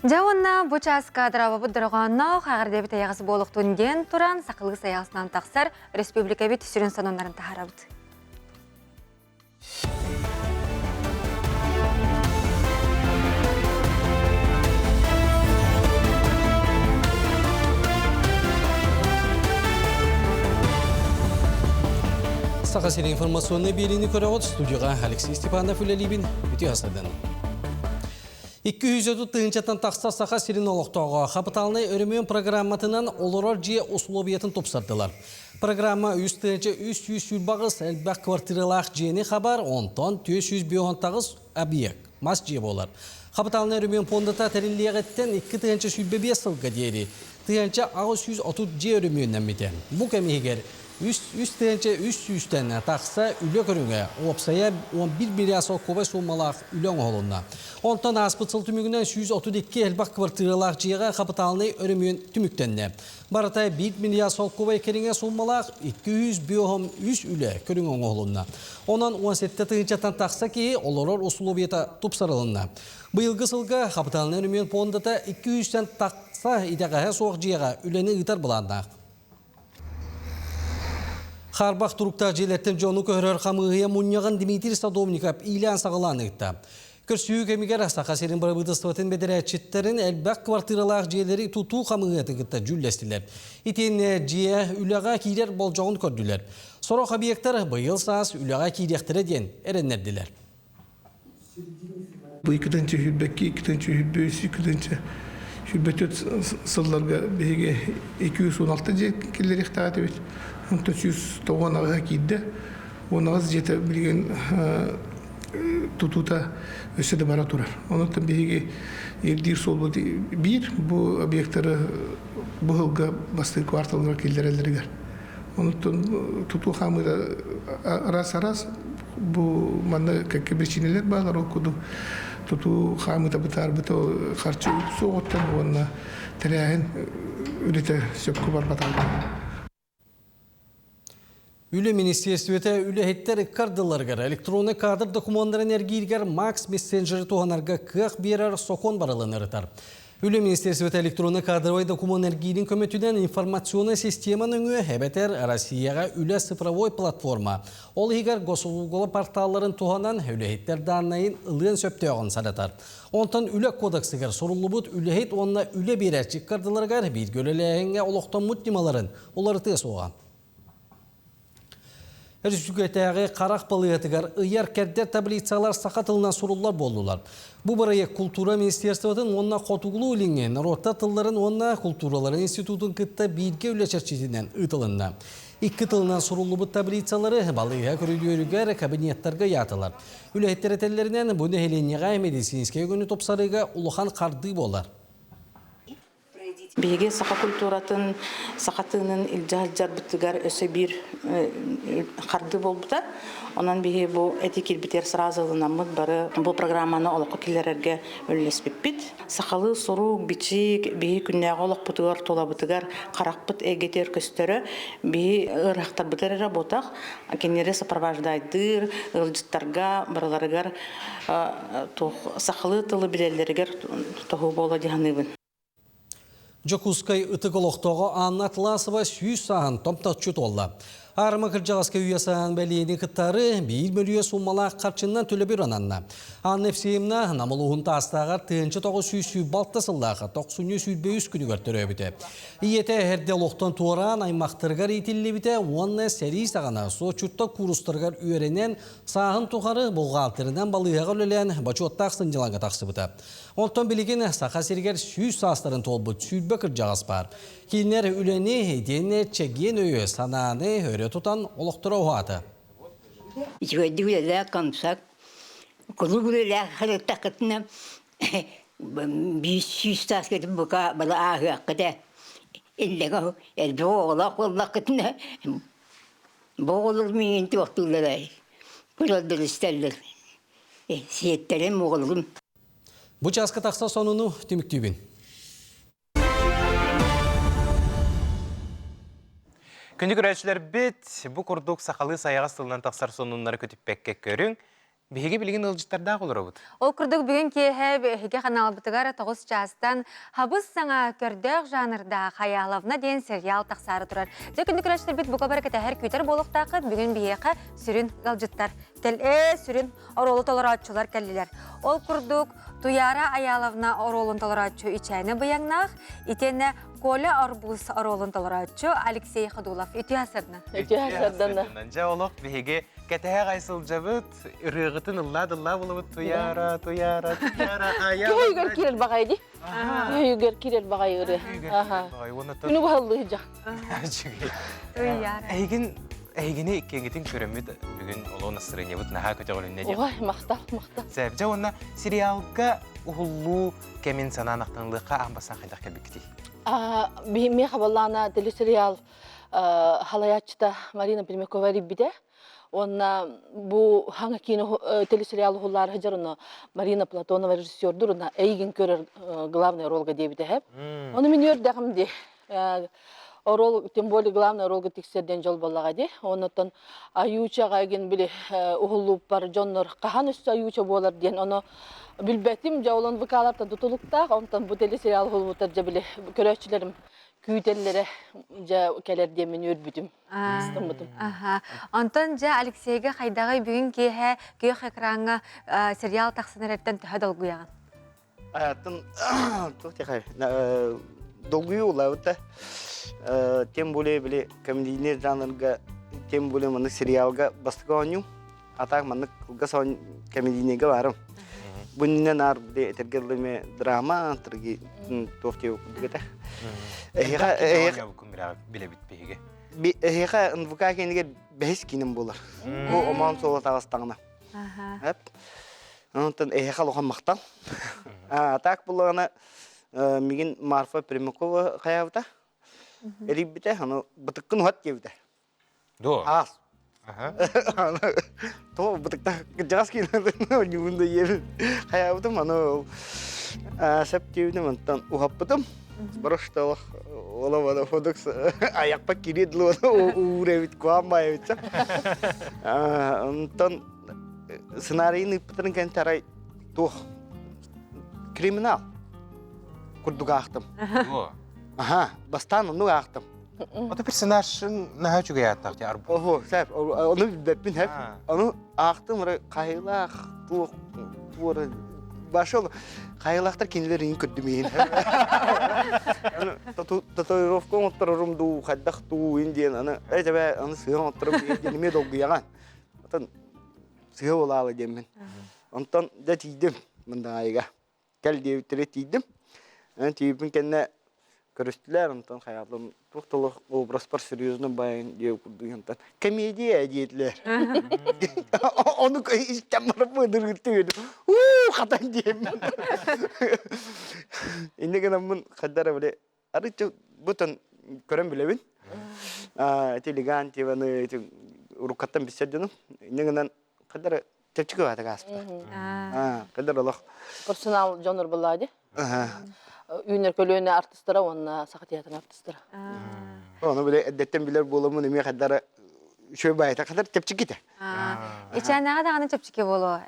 Жауынна бұл часқа дырабы бұдырғанна қағырдебіт аяғысы болықтың ден тұран сақылғыс аяғысынан тақсар республика бет сүрін санонларын тағарабыд. Сақа сері информационный беліні көріғыд студияға Алексей Степанов үлелейбін үте асырдан. 230-тыңчаттан тақса сақа серін олықтауға қапыталыны өрімен программатынан олырар жие условиятын топсардылар. Программа 300 сүрбағыз әлбәқ квартиралақ жиені қабар, онтан 400 бионтағыз объект, мас жие болар. Қапыталыны өрімен пондата тәріллеғеттен 2 сүрбе 5 сылға дейірі, 630 жие өріменнен метен. Бұл кәмегер 300-тен тақса үлі көріңе, опсая 11 миллиасыл көбай сумалақ үлің олуына. Онтан аспыт сыл түмігінен 132 әлбақ квартиралақ жиыға қапыталыны өрімен түміктенне. Баратай 1 миллиасыл көбай керіңе сумалақ 200 үлі көріңе олуына. Онан 17-тен тақса кейі оларар условията тұпсарылына. Бұйылғы сылға қапыталыны өрімен пондата 200-тен тақса идеғаға соқ жиыға үлені ұтар бұландақ. Харбақ тұрықта желеттен жону көрір қамығыя мұнияған Дмитрий Садовников илән сағыланы ұтта. Көрсүйі кемігер сақа серін барабыдыстығытын бедері әтчеттерін әлбәқ квартиралақ жиелері тұту қамығыяты күтті жүлдестілер. Итен жие үліға кейдер болжауын көрділер. Сорақ объекттар бұйыл саас үліға кейдектері ден әреннерділер. Бұл 2-ші хүлбәкке, 2-ші хүлбөсі, 2-ші хүлбәтөт сылларға бейге 216 жел келер ектағат өт. 390 аға кейді. Онағыз жеті білген тұтута өседі бара тұрар. Онықтан бейге ердер сол болды. Бір, бұл объекттары бұғылға басты кварталға келдер әлдерігер. Онықтан тұту қамыда арас-арас Бу манда какие причинелер балар окуду. Туту хамыта бытар быто харчу соғыттан онна тірәген үлеті сөпкі бар баталды. Үлі министерствете үлі хеттер кардыларгар электронный кадр документтарын әргейгер Макс мессенджері туғанарға кық берер сокон барылын ұрытар. Үлі министерствете электронный кадровой документ әргейдің көметуден информационный системаның өе әбетер Россияға үлі цифровой платформа. Ол егер госуслугалы порталларын туғанан үлі хеттер данайын ылын сөптеуғын саратар. Онтан үлі кодексігер сорулы бұд үлі хет онына үлі берерчік кардыларгар бір көлеләйінге олықтан мұттималарын олары тез оған. Республикатағы қарақ балығатығар ұяр кәрдер таблицалар сақатылынан сұрулар болдылар. Бұл барайы культура министерствотын онына қотуғылу үлінген, ротта тылларын онына культураларын институтын күтті бірге үләчерчетінен ұтылынна. Икі тылынан сұрулы бұд таблицалары балыға көрілерігер кабинеттарға ятылар. Үләйттер бұны Хеленеға медицинская күні топсарыға ұлыған қарды болар. Биге сақа культуратын, сақатының илжар бұттығар өсі бір қарды болбыта. Онан биге бұл этикет бітер сразылынамыд бары бұл программаны олыққа келерерге өлеспеппет. Сақалы сұру бичик биге күннәғы олық бұтығар тола бұтығар қарақ бұт әгетер көстері биге ұрақтар бұтары работақ. Кенері сапарваждайдыр, ылжыттарға, барыларығар сақалы тылы білелерігер тоғы бола дегенігін. Жокускай ытыголоқтоғы Анна Тласова 100 сағын томтатчут олла. Арымы кіржағасқа үйесаған бәлейдің қыттары 1 миллион суммалақ қарчыннан төлі бір ананна. Анна Евсеевна намылуғын тастағар тыынчы 900 балтасыллағы 900 күні көрттірі өбіті. Иеті әрде лоқтан туыран аймақтырғар етілі біті, онына сәрі сағана со чүтті курыстырғар үйерінен сағын тұғары бұлғалтырынан балыға өлелен бачуаттақ сынжыланға тақсы біті. Онтан білеген сақа сергер 100 састарын толбыт сүйбі кіржағас бар. Кейінер үлені дене чеген өйі сананы өрі тұтан олықтыра оғаты. Жөйді үлелі қамсақ, құлы үлелі қарыттақытына 100 састарын бұқа бала ағы ақыда. Әлдегі әлбі оғылақ олақытына боғылыр мейін тоқтылар. Күрілдір істерлер. Сиеттерім оғылғым. Бұл жасқы тақса сонуну түміктүйбін. Күнді көрәтшілер бет, бұл күрдік сақалы саяға стылынан тақсар сонунлары көтіппәкке көрің. Беге білген ылжыттарда қолыр өбіт? Ол күрдік бүгін кейхе беге қаналы бұтығары 9 жастан хабыз саңа көрдік жанырда қаялавына ден сериал тақсары тұрар. Де күнді көрәтшілер бет бұқа баракеті әр күйтер болықтақы бүгін беге сүрін ылжыттар. Кәл сүрін оролы толыратшылар кәлілер. Ол күрдік туяра аялавына оролын толыратшы içәйні бұяңнақ, итені Коля Арбуз оролын толыратшы Алексей Хадулов. Үті асырны? Үті асырданы. Жа олық беге кәтәе қайсыл жабыт, үрігітін ұлла-дылла болыбыт туяра аялавына. Үйгер керел бағайды. Үйгер керел бағай үрі. Күні бағылы жақ. Әйгені кеңгетін көрімет бүгін олуын ысырыне бұт наға көте қолынне деп. Ой, мақтал. Сәбі жа онна сериалға ұғылу кәмен сананақтанлыққа амбасан қайдақ кәлбек кетей? Мен қабалана телесериал халаятчыта Марина Пермякова риббиде. Онна бұл хаңа кейіні телесериал ұғылары жарына Марина Платонова режиссердір, онна әйген көрер главный ролға дебіде әп. Оны мен өрдәғімде. Рол, тем более главный ролга тексерден жол болаға де. Онытын аюучаға еген білі ұғылып бар жоннор қахан үсті аюуча болар ден. Оны білбәтім жаулан выкаларта тұтылықтақ. Онытын бұл телесериал ұғылбытар жа білі көрәтшілерім күйделері жа кәлер де мен өрбүдім. Онтын жа Алексейге қайдағы бүгін кейхе көйх экранға сериал тақсыныр әттен түхі долгуяған? Аяттың тоқтеқай. Долгую олауыта. Тем более были комедийный жанрга, тем более мы сериалга бастыгоню, а так мы гасон комедийный говорим. Bunun nar de tergelme drama tergi toftiu gitu. Ya bukum bile bitpege. Heka nvuka kenige behis kinem bolar. Bu oman sola tağastağına. Hep. Ondan heka lohan maqtal. Tak bulana migin Marfa Permякова kayavta. Eribite hanu bıtıkkın hat gevde. Doğru. Az. То бутыкта жас кинелерин юунда ел хаябытым аны септивне мантан ухаппытым. Барышталах ола фодекс аякпа киредло уревит куамбаевит. Антон сценарийный патрынкен тарай то криминал курдуга ахтым. Ага, бастан ну ахтым. Ото персонаж наһа чугаятак те арбу. Ого, сәп, оны беппин һәп. Аны ахтым кайылах тур башыл кайылахтар кинлерин күддүмейин. Аны татуировка оттырырым ду хаддах ту индиен аны әҗәбә аны сыйын оттырып неме долгыяган. Атын сыйы олалы деммен. Онтан да тидим мында айга. Кел дип тидим. Аны тибин кенне көрөстүлөр онтон хаялым туктулук образ бар серьезно байын деп курдугантан комедия дейтлер. Onu istemmer bıdırgıttı. Katan diyeyim. İnne kadar kadar böyle arıcı buton körem bile bin. Teligan tivanı rukatan bisediyonu. İnne kadar tepçik var takas. Kadar Allah. Personal genre bulaydı. Üner kölüne artistlara ona sakat tiyatro artistlara. Onu böyle eddetten bilir bolamı neme kadar şöyle bayta kadar tepçik gider. İçen ne kadar çöpçük bolu.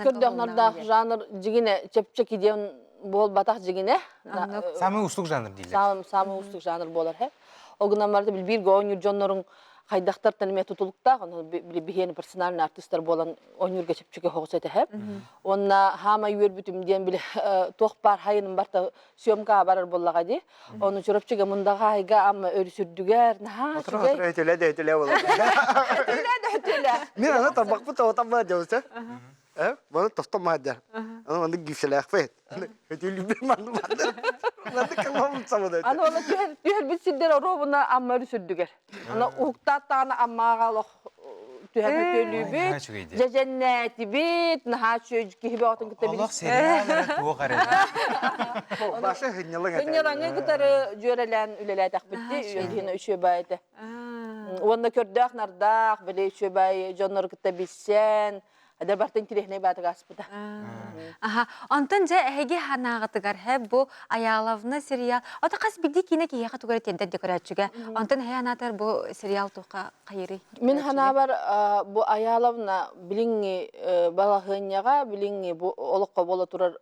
Kırdak janr jigine çöpçük gidiyorsun bol batak jigine. Sami usluk janr değil. Sami usluk janr bolar hep. O günden beri bir oyuncu jonların Haydaktar tanımaya tutulukta, onu bir personal artistler bolan oyuncu geçip çünkü hoşete hep. Ona hama yür bütün diyen bile tohbar hayının barta siyomka barar bollaga di. Onu çorap çünkü munda hayga ama örüsürdüger. Ha çünkü. Ötele bolar. Ötele. Ne ana tabak bu tabak jauhsa. Bana tostam ajar. Ana bana gifselah fet. Ötele bir mandu. Nanti kalmam sama da. Ana ona tüher bir sidder robuna amma örüsürdüger. Ana uktata amma galoh tüher ötölü bit. Cenneti bit. Naha çocuk gibi otun kitabı. Allah seriyalara tuğ qarı. Başa hınyalan eter. Hınyalan gitarı jörelen üleler takbitti. Yine üçe baydı. Onda kördük nardak böyle üçe bay jonlar kitabı sen. Ada barten tirehne batı gaspıda. Aha, ondan hegi hanağıtıgar hep bu ayalavna serial. Ota kas bildik yine ki yağı tuğra tenden dekoratçıga. Ondan heyanatar bu serial tuğa kayırı. Min hanabar bu ayalavna bilingi balahınyaga bilingi bu olukka bola turar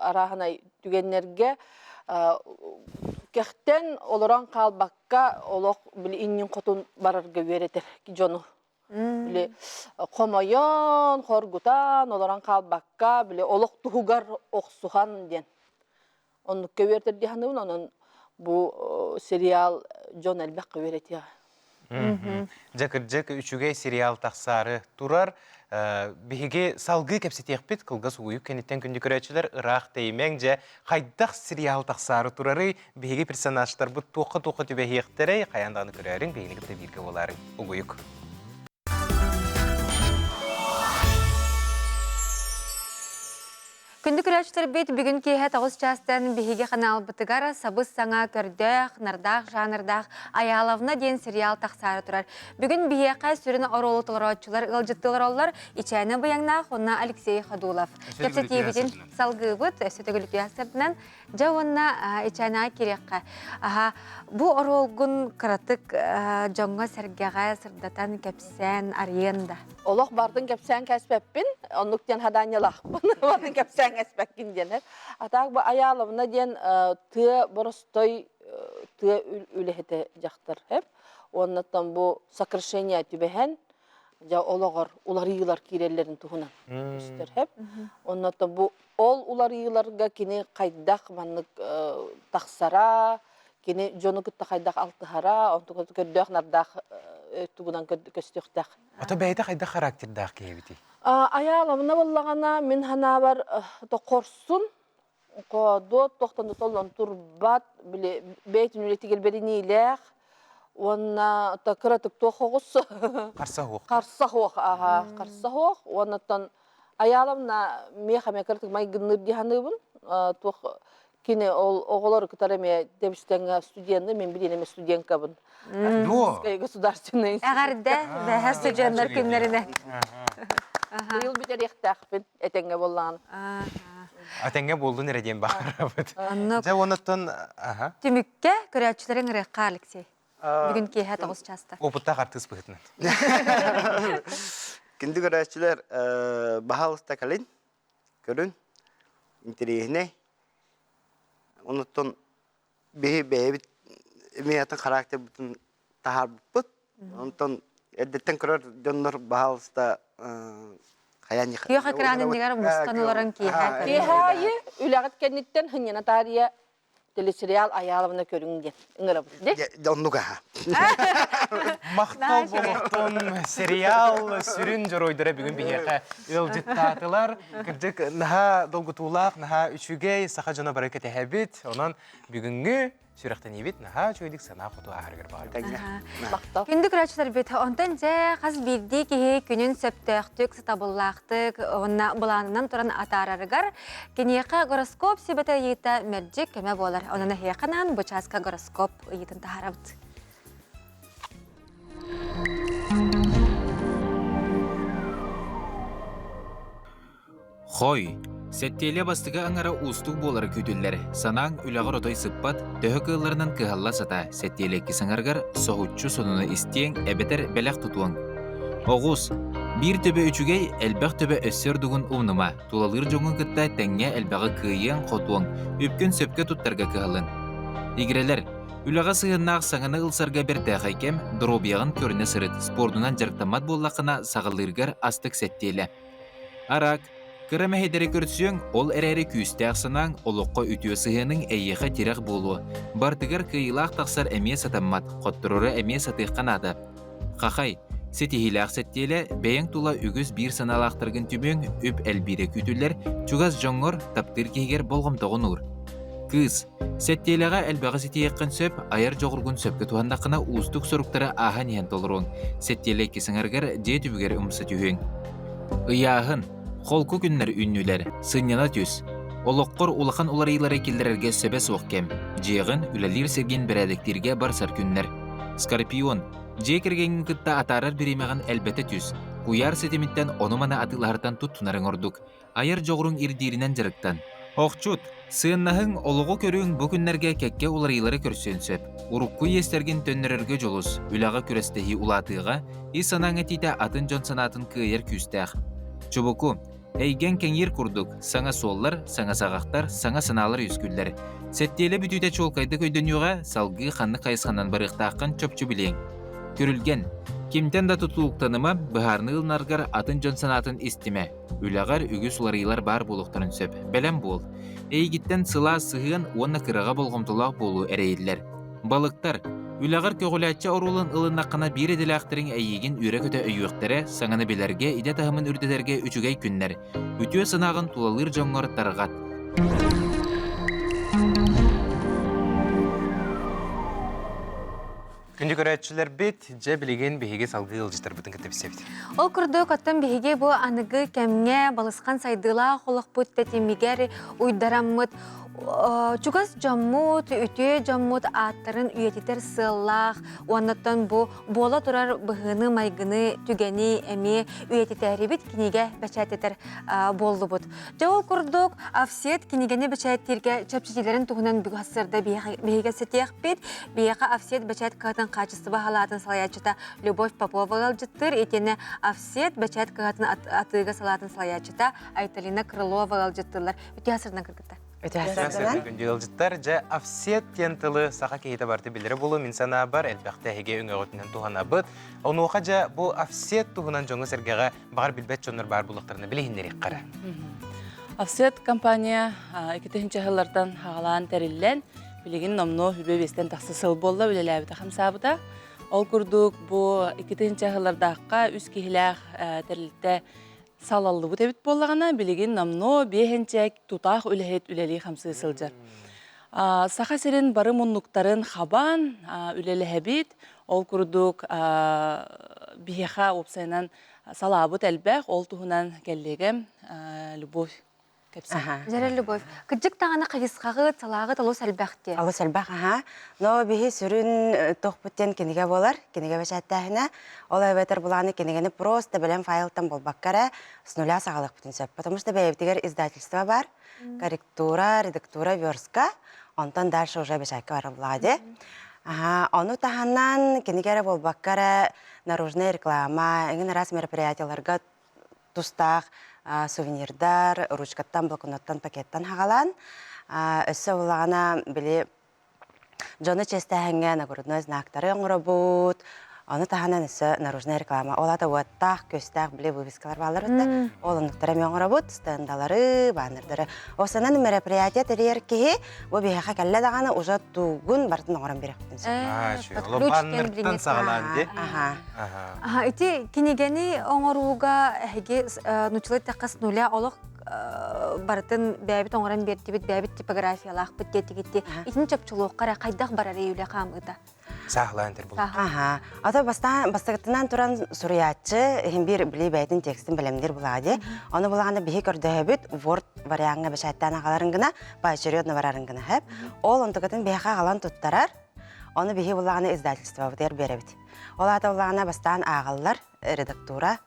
arahanay tügenlerge kehten oloran kalbakka oluk bili inin kotun bararga vereter ki jonu. Bile komayan, horgutan, olaran kalbakka, bile oluk tuhugar oksuhan diyen. Onu keverter dihanın onun bu serial John Elbeck keveret ya. Jakırjak üçüge serial taksarı turar. Bihige salgı kepsitiyek bit kılgas uyuk kenitten kündü körəçiler Irak değmence haydaq serial taksarı turarı bihige personajlar bu toqa tübehiyektere qayandanı körərin beyni gıda birge oların uyuk. Күнді күрәчтер бет бүгін кейхет ауыз частан бігеге қанал бұтығара сабыз саңа көрдіқ, нардақ, жанырдақ, аялавына ден сериал тақсары тұрар. Бүгін бігеға сүрін оролы тұлыраучылар, ғылжыттылар олар, ичәні бұяңнақ, онна Алексей Хадулов. Кепсе тейбетін салғы бұд, сөтігілік ясырдынан, жауынна ичәні керекқа. Бұ оролғын қыратық жоңға сәргеға сырдатан кепсен аренда. Олық бардың кепсен кәспеппін, онлықтен хаданялақ. Бардың кепсен кәспеккін ден. Атақ бұл аялымына ден тыя бұрыстой тыя үлехеті жақтыр. Оннаттан бұл сокращение түбәхен, олығыр, улар иылар керелерін тұғынан. Оннаттан бұл ол улар иыларға кені қайдақ маннық тақсара, кені жоны күтті қайдақ алтығара, онтық көрдіқ нардақ тугунан көстөктак. Ата бәйдә кайда характердак кебити. Аялымна боллагана мен хана бар то корсун. Кодо токтон толон турбат биле бейтин үлетигел беринилер. Онна та кратык тохогус. Карсахок. Карсахок, карсахок. Оннан аялымна мехаме кратык май гынып диханыбын. Тох Kini oğulları kıtaramaya demişten stüdyenli, men bileyim stüdyenkabın. Государственный институт. Әгәрдә бәһәр студентлар көннәренә. Быйыл битер яктакпын, этеңге боллан. Атеңге булды нереден бахарабыт. Жа онаттан, Түмүккә көрәчләрен рәкка Алексей. Бүген кеһә тагыз часта. Опытта картыс бытын. Кинди көрәчләр баһалыста калин. Көрүн. Интересне. Онуттан бебит миятын характер бүтүн тахар бут. Онтон эддеттен көрөр жоннор баһалыста хаяни. Күйөкө кыранын дигәр мустаналарын кеһә. Кеһәйе үләгәт кенниттен хыннана тария телесериал аялыбына көрүнгән. Иңрәп. Доннуга. Мактал болоктон сериал сүрүн жоройдыра бүгүн бихеке ылжыттатылар. Кырдык наха долгутулак, наха үчүгей саха жана баракет хабит. Онан бүгүнгү сүрәктен ибит наха чөйдик сана фото ахыргыр бар. Күндүк рәчләр бит онтан же кыз бирди ки күнүн сөптөктүк, стабыллактык, онна буланынан туран атарарыгар кенеке гороскоп сибете йыта мерҗик кеме болар. Онна хеканан бучаска гороскоп йытын тахарабыт. Хой, сеттеле бастыга аңара устук болары күдүллер. Санаң үлағыр отой сыппат, дөһі кылларынан кыхалла сата, сеттеле кисаңаргар соғутчу сонуны истең әбетер бәләқ тұтуың. Оғыз, бір төбе үчүгей әлбәқ төбе өссер дугун умнума, тулалыр жоңын кытта тәңге әлбәғы кыйын қотуың, үпкін сөпке туттарға кыхалын. Игрелер, үлаға сығыннақ саңыны ылсарға бір тәғайкем, дробияғын көріне сырыт, спордунан жарықтамат боллақына сағылыргар астық сеттеле. Арак, кырымы хедері көрсең, ол әрәрі күйісті ақсынан олыққа үтіе сығының әйеға тирек болу. Бартығар кыйлақ тақсар әме сатаммат, қоттырыры әме сатыққан ады. Қақай, сетихилақ сеттелі, бәйін тула үгіз бір саналақтырғын түмің үп әлбірі күтілер, чугаз жоңғыр таптыр кейгер болғымтығын ұр. Кыз, сеттеліға әлбәғі сетейеккен сөп, айар жоғырғын сөпкі туғандақына ұстық сұрықтары аға ниян толыруын. Сеттелі кесіңарғар де түбігер ұмсы түйін. Ыяғын, қолқы күннер үннілер, сынняна түс. Олыққыр улақан оларыйлары келдерерге сөбе соқкем. Жеғын үләлер серген бірәдіктерге барсар күннер. Скорпион, же кергенін күтті атарар біремеған әлбәті түс. Куяр сетеметтен оны мана атылардан тұттынарын ордық. Айыр жоғырың ирдерінен жырықтан. Оқчут, сыыннахың олығы көрің бұл күннерге кәкке оларыйлары көрсен сөп. Урукку естерген төннерерге жолус, үлаға күрестегі улатыға, санаң әтейді атын жон санатын күйер күстәқ. Чубуку, әйген кәңер күрдік, саңа соллар, саңа сағақтар, саңа саналар үскүллер. Сәттелі бүтүйді чолқайды көйдөнюға салғы қанны қайысқанан барықтаққан чөпчі білең. Көрілген, кемтен да тұтылықтаныма бұхарны ылнарғар атын жон санатын истеме. Үлағар үгі суларыйлар бар болуқтарын сөп. Бәлем бол. Әйгіттен сыла сығын онна кыраға болғымтылақ болу әрейділер. Балықтар, үлағар көгіләтчі орулын ылыннаққана бір еділәқтірін әйеген үйрі көті өйіқтері саңаны белерге, иде тағымын үрділерге үчігей күннер. Үтіе сынағын тулалыр жоңғыр тарғат. Күнді көрәтшілер бет, же білеген бейге салғы ылжыстар бұтын кітепсе бет. Ол күрді көттен бейге бұл анығы кәмге балысқан сайдыла қолық бұт тәтемегер ұйдарамыд. Чугас жаммут, үтіе жаммут аттарын үйететер сыллақ, уаннаттан бұл бола тұрар бұғыны, майгыны, түгені, әме үйететері бет кенеге бәчәтетер болды бұд. Жауыл күрдік, афсет кенегені бәчәттерге чапчетелерін тұғынан бүгі асырда бейге сетеқ бет, бейге афсет бәчәт қағатын қачысы бағалатын салаячыта Любовь Попова ғалжыттыр, етені афсет бәчәт қағатын атыға салатын салаячыта Айталина Крылова ғалжыттырлар. Үті асырдан кіргітті. Күнділжіттар жа афсет тентілі сақа кейті барды білері болу минсана бар әлбәқті әйге өңі өтінен туғана бұд. Онуға жа бұл афсет туғынан жоңы сәргеға бағар білбәт жоныр бар болуқтарыны білейіндерек қара. Афсет компания 2000 жылдардан хағалан тәріллән білеген номно хүрбе бестен тақсы сыл болла білеләбіті қамсабыда. Ол күрдік бұл 2000 жылдардаққа үз кейләқ тәрілітті салаллы бұт әбіт болағана білеген намно бейхенчәк тұтақ үләхет үләлі қамсы сылжар. Сақа серін бары мұнлықтарын қабан үләлі әбіт, ол күрдік бейха опсайынан салабыт әлбәқ, ол тұғынан кәллегім Любовь кепсе. Жаре Любовь, кыджык тағаны қайысқағы, талағы талу сәлбәқте. Алу сәлбәқ, Но бихи сүрін тоқпыттен кенеге болар, кенеге бәшәттәхіне. Ол әветер бұланы кенегені просто білен файлтан болбаққара с нуля сағалық бүтін сөп. Потому что бәйбетігер издательство бар, корректура, редактура, верска. Онтан дальше уже бәшәкке бары бұлады. Оны тағаннан кенегері болбаққара наружная реклама, еңін раз мероприятияларға тустақ, сувенирдар, ручкаттан, блокноттан, пакеттан хағалан. Өссі олағана білі жоны честәхінге нагрудной знактары оңыры бұд. Оны тағанан өссі наружная реклама. Олады уаттақ, көстәқ, білі вывескалар балар өтті. Олынықтары мен оңыры бұд, стендалары, баннердары. Осынан мероприятия тәрер кеге, бұл бейхақа кәлі дағаны ұжат туғын бартын оңырын берек бүтінсі. Олы баннерттан сағалан де? Ити кинегени оңоруга әге нучылы таққас нуля олық бартын бәбіт оңырын бердібіт, бәбіт типографиялақ бұт кетті-кетті. Итін чөпчілуқ қара қайдақ барар еулі қамыда. Сағылан тер бұл. Ата бастығытынан тұран сұриятчы, бір білей бәйтін текстін білімдер бұлады. Оны бұлағанда бігі көрді өбіт, Word вариаңға бәшәттен ағаларыңғына, байшырыдны варарыңғына әп. Ол онтығытын бейқа ағалан тұттарар, оны бігі бұлағына издательство бұдер беребіт. Ол ата бұлағына бастан ағалар, редактура,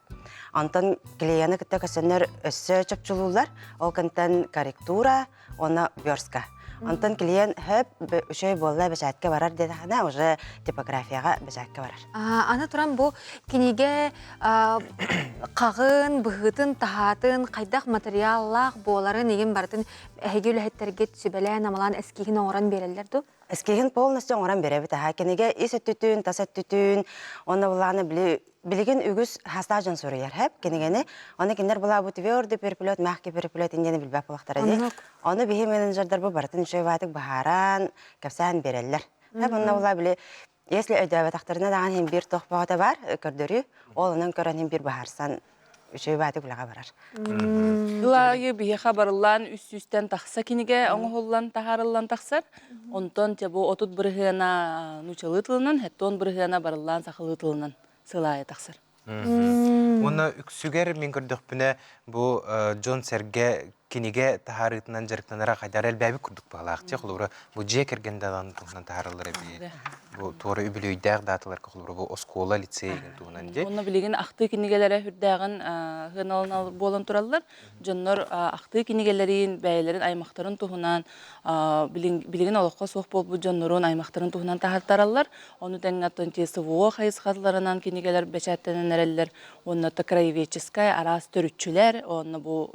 онтан клиені күтті көсінер өссі чөпчілулар, ол күнтен корректура, оны верска. Онтан клиент хөп үшөй болла бәшәтке барар дедіғана, уже типографияға бәшәтке барар. Ана тұран бұл кенеге қағын, бұғытын, тағатын, қайдақ материаллақ боларын еген бартын әйге үләхеттерге түсібәлән амалан әскейін оңыран берелерді? Әскейін полностью оңыран беребіт. Кенеге исет түтін, тасет түтін, оны бұланы білген үгіз хастажын сұрыяр әп. Кенегені, оны кендер бұла бұ тверді переплет, мәхке переплет индені білбәк бұлақтары де. Оны бейі менеджердар бұ бартын үшөй ватық бағаран, кәпсән берелер. Әп, оны бұла біле, если өйдәбет ақтарына даған хем бір тоқпағыда бар, көрдірі, ол оның көрін хем бір бағарсан үшөй ватық бұлаға барар. Лайы бейеқа барылан үс-үстен тақса кенеге оңғоллан тағарылан тақсар. Онтон тебу отут бірғына нучалы тылынан, хәттон бірғына барылан сақылы тылынан сылайы тақсар. Оны үксүгер мен көрдік бүні бұл Джон Серге кенеге тахарытынан жарықтанара қайдар әлбәбі күрдік бағалақ те құлыбыры бұл же кергендадан тұғынан тахарылыр әбей. Бұл туары үбілейдәғ датылар құлыбыры бұл оскола лицейген тұғынан де. Оны білеген ақты кенегелері хүрдәғін ғыналын болын тұралылар. Жонлар ақты кенегелерін, бәйелерін аймақтарын тұғынан, білеген олыққа соқ бол бұл жонларын аймақтарын тұғынан тахартаралылар. Оны тәңнаттың тесі воға қайыз қатыларынан кенегелер бәчәттенен әрелілер. Оны краеведческай, арас төрүтчүлер, оны бұл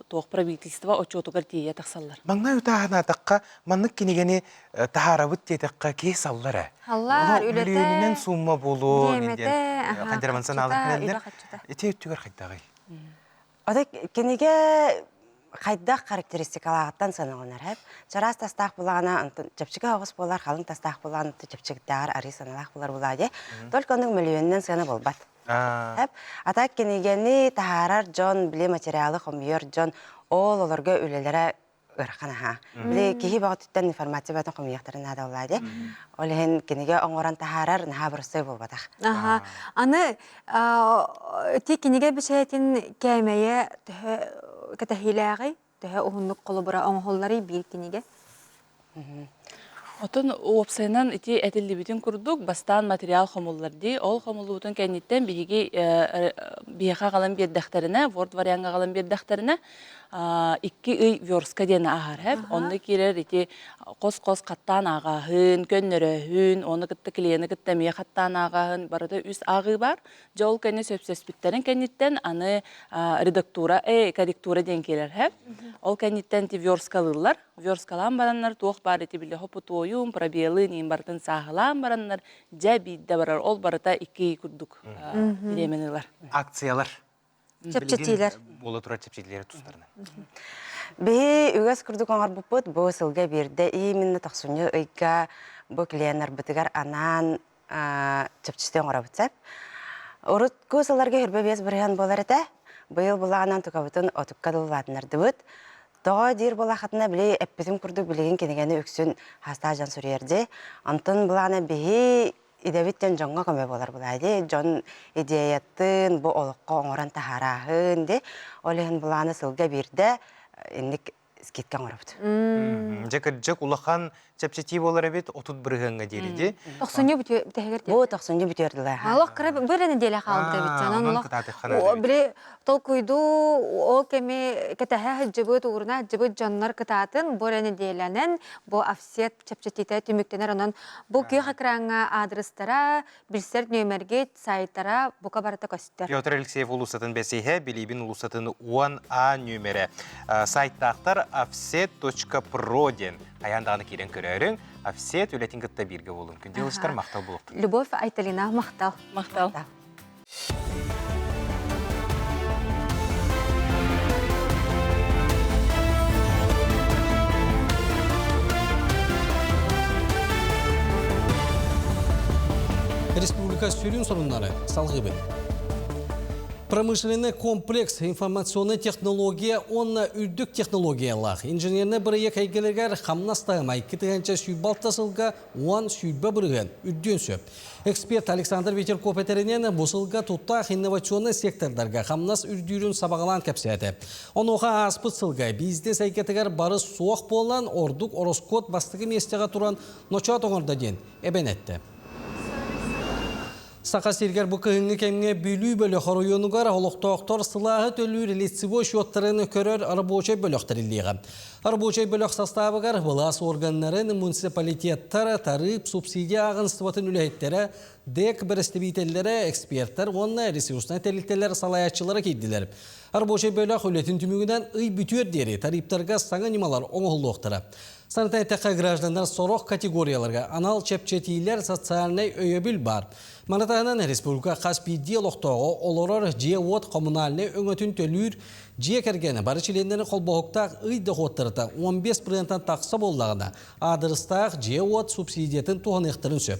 тоқ правительство очотугар тие тақсаллар. Маңнай ұтағына таққа, маннық кенегені тахарабыт тетаққа кей саллары. Аллар, үлеті. Үлінен сумма болу, Деметі. қандырмансан алықнелер. Эте өттігер қайдағай. Ода кенеге қайдақ характеристикалағыттан санығынар әп. Жарас тастақ болағына, жапчыға оғыз болар, қалың тастақ болағына, жапчыгдағар, ари саналақ болар болады. Только оның миллионнен саны болбат. Ата кенегені тахарар жон, біле материалы қомүйер жон, ол оларға өлелері ұрқана. Біле кейі бағыт үттен информация бәтін қомүйектері нәді олады. Олеген кенеге оңыран тахарар наға бұрысты болбадақ. Аны те кенеге бішәйтін кәмәйе кәтәхиләғай, төһә оғынлық қолы бұра оңғоллары бір кенеге? Отын опсайнан ити әтілі бүтін күрдік, бастан материал қомылларды, ол қомылы бұтын кәнеттен бейеға қалан бердіқтарына, Word варианға қалан бердіқтарына, 2 үй верска дені ағар әп. Онды керер ити қос-қос қаттан ағағын, көннөрөһүн, оны кітті клиені кіттәмей қаттан ағағын, барыда үс ағы бар. Жол кәне сөпсес біттерін кәнеттен аны редактура, корректура ден керер әп. Ол кәнеттен ти верскалылар. Верскалан бараннар, туық бар ити білі хопы тойым, пробелы, нейін бартын сағылан бараннар, жа бейді барар. Ол барыда 2 күрдік білеменілер. Акциялар. Чепчетейлер. Болы тұрар чепчетейлері тұстарына. Бей үгіз күрдік оңар бұппыт, бұл сылға берді, именно тақсуны ұйға бұл клиенттер бұтығар анан чепчетей оңара бұтсап. Урут көсілерге үрбе бес бірген болар әті, бұйыл бұлағынан тұқабытын отыққа дұлватынарды бұт. Тоға дейір болақатына білей әппетім күрдік білеген кенегені үксін хаста жан сүрерде. Антын бұлағына бейі идәбіттен жоңға көмі болар бұлайды. Жон идеяттын бұл олыққа оңыран тахарағын де. Олығын бұлағына сылға берді инник скидкан орабыт. Жек улахан чапчати болар бит отут биргенге делиди. Тохсунья бүтегер. Бу тохсунья бүтөрдүлөр. Аллах кырып бир неделя калды бит. Анан улах бире толкуйду ол кеме кетеһе жыбыт урна жыбыт жаннар кытатын бу неделянен бу офсет чапчатита түмүктенер анан бу күйө экранга адрестара билсер нөмерге сайттара бука барата көстөр. Петр Алексеев улусатын бесеһе билибин улусатын 1А нөмере сайттактар offset.pro ден аяндагы кирен көрөрүң. Offset үлетин кытта бирге болун. Күндө улуштар мактал болуп. Любовь Айталина мактал. Мактал. Республика сүйрін сұрынлары салғыбы. Промышленный комплекс, информационный технология, онна үрдік технологиялар. Инженеріне бірі кәйгелергер қамнастағымай кетігенше сүйбалтасылға оған сүйбі бірген үрден сөп. Эксперт Александр Ветерков әтерінен бұсылға тұттақ инновационный сектордарға қамнас үрдерін сабағалан кәпсәді. Онуға аспыт сылға бизнес әйкетігер бары суақ болан ордық ороскот бастығы местеға тұран ночат оңырда ден әбенетті. Сақа сергер бұ күйінгі кәмге бүлі бөлі хоройонуғар олықтауқтар сылағы төлір лицевой шоттарын көрір арабочай бөліқтірілігі. Арабочай бөліқ составығар бұлас органларын муниципалитеттары, тарып, субсидия ағынстыватын үләйттері, дек бірістібейтелері, эксперттер, онына ресурсына тәліктелер салаятчылары кейділер. Арабочай бөліқ үлетін түмігінен ұй бүтер дері тариптарға саңа немалар оңғылуқтыры. Санитайтаққа граждандар сорок категорияларға анал чепчетейлер социальный өйөбіл бар. Манатағынан республика қаспи диалогтағы олорор жиевод коммунальный өңөтін төлір жие кергені бары чилендері қолбоғықтақ ұйды қоттырыта 15%-тан тақса болдағына адырыстақ жиевод субсидиятын туған еқтірін сөп.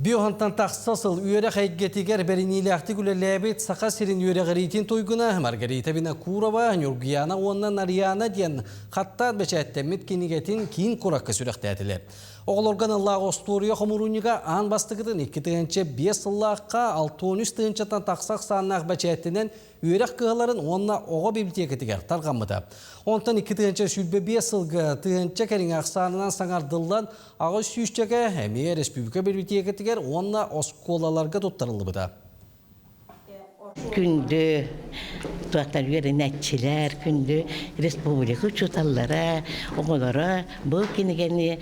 Биохантан тақсасыл үйері қайгетігер бәрінейлі ақты күлеләбет сақа сирин үйері ғаритин тойгuna Маргарита Винокурова, Нюргияна, оннан Ариана ден қаттан бәчәттемет кенігетін кейін құраққа сүріқті әтілер. Оғылорған Аллағы Остория Хомуруниға ан бастығыдың 2-5 сыллаққа 6-13-тан тақсақ саннақ бәчәттінен үйерек қығаларын онна оға библиотекетігер тарғамыды. Онтан 2-5 сылғы 2-ші кәрің ақсанынан саңардылдан ағы сүйістегі әме республика библиотекетігер онна осколаларға тұттарылы бұда. Күнді туақтар үйері нәтчілер, күнді республика ұчуталлара, оңылара, бұл кенегені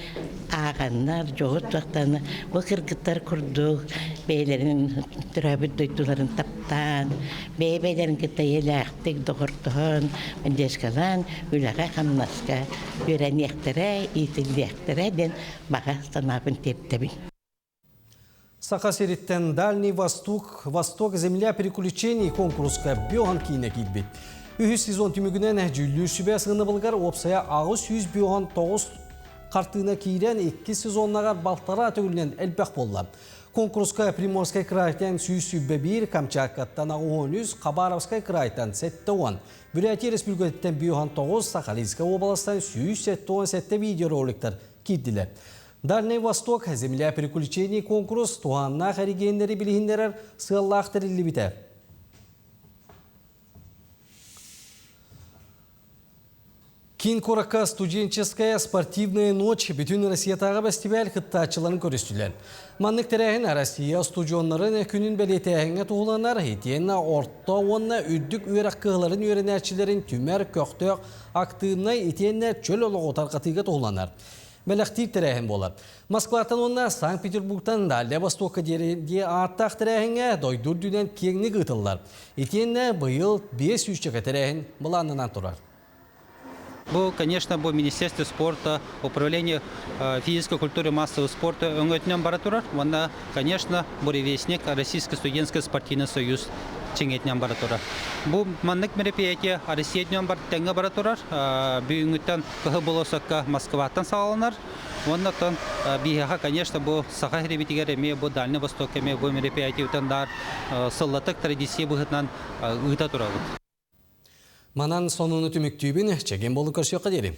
ағаннар, жоғы туақтаны, бұл кіргіттар күрдік, бейлерін түрәбіт дөйтуларын таптан, бейлерін кітті еләқтік доғыртығын, мәндескалан, үліға қамнасқа, үйерен ектірі, итілді ектірі, ден баға станабын тептебін. Сақа сереттен Дальний Восток, Восток земля переключений конкурска биоған кейіне кейдбет. Үйіз сезон түмігінен жүлі шүбе сығыны бұлғар опсая ағыз 100 биоған 9 қартығына кейрен 2 сезоннағар балтара төгілінен әлбәқ болла. Конкурска Приморскай крайтан 101, Камчаткаттан 10, Хабаровскай крайтан 7-10. Бурятия республикаттан биоған 9, Сахалинскай областан 107 видеороликтар кейділер. Дальний Восток земля переключений конкурс туанна харигендері білігіндерер сығаллақтырылы біті. Кин Корака студенческая спортивная ночь бүтін Россиятағы фестиваль қыттачыларын көрістілер. Маннық тәрәхін Россия студионларын күнін бәлетәхіңе туғыланар, етенна орта онна үддік үйерек қығыларын үйеренәрчілерін түмәр көқтөк активна етенна чөл олық отарқатыға туғыланар. Мәліқтер тәрәхін болады. Москватан онна Санкт-Петербургтан Дальний Востокқа де аттақ тәрәхінге дойдур дүнен кеңні ғытылар. Етенна бұйыл 500 тәрәхін бұланынан тұрар. Бұл, конечно, бұл Министерство спорта, управление физической культуры и массового спорта өңөтінен бара тұрар. Онда, конечно, бұл ревесник Российский студенческий спортивный союз чеңетінен бара тұрар. Бұл маннық мероприятие Россиятінен тәңі бара тұрар. Бүйінгіттен күхі болосаққа Москваттан сағаланар. Ондақтан бейхаға, конечно, бұл сақа хребетігер әме, бұл Дальний Восток әме, бұл мероприятие өтендар сыллатық традиция бұғытынан ұйта тұрады. Манан сонуны түміктүйбін чеген болу көрсеуққа дерім.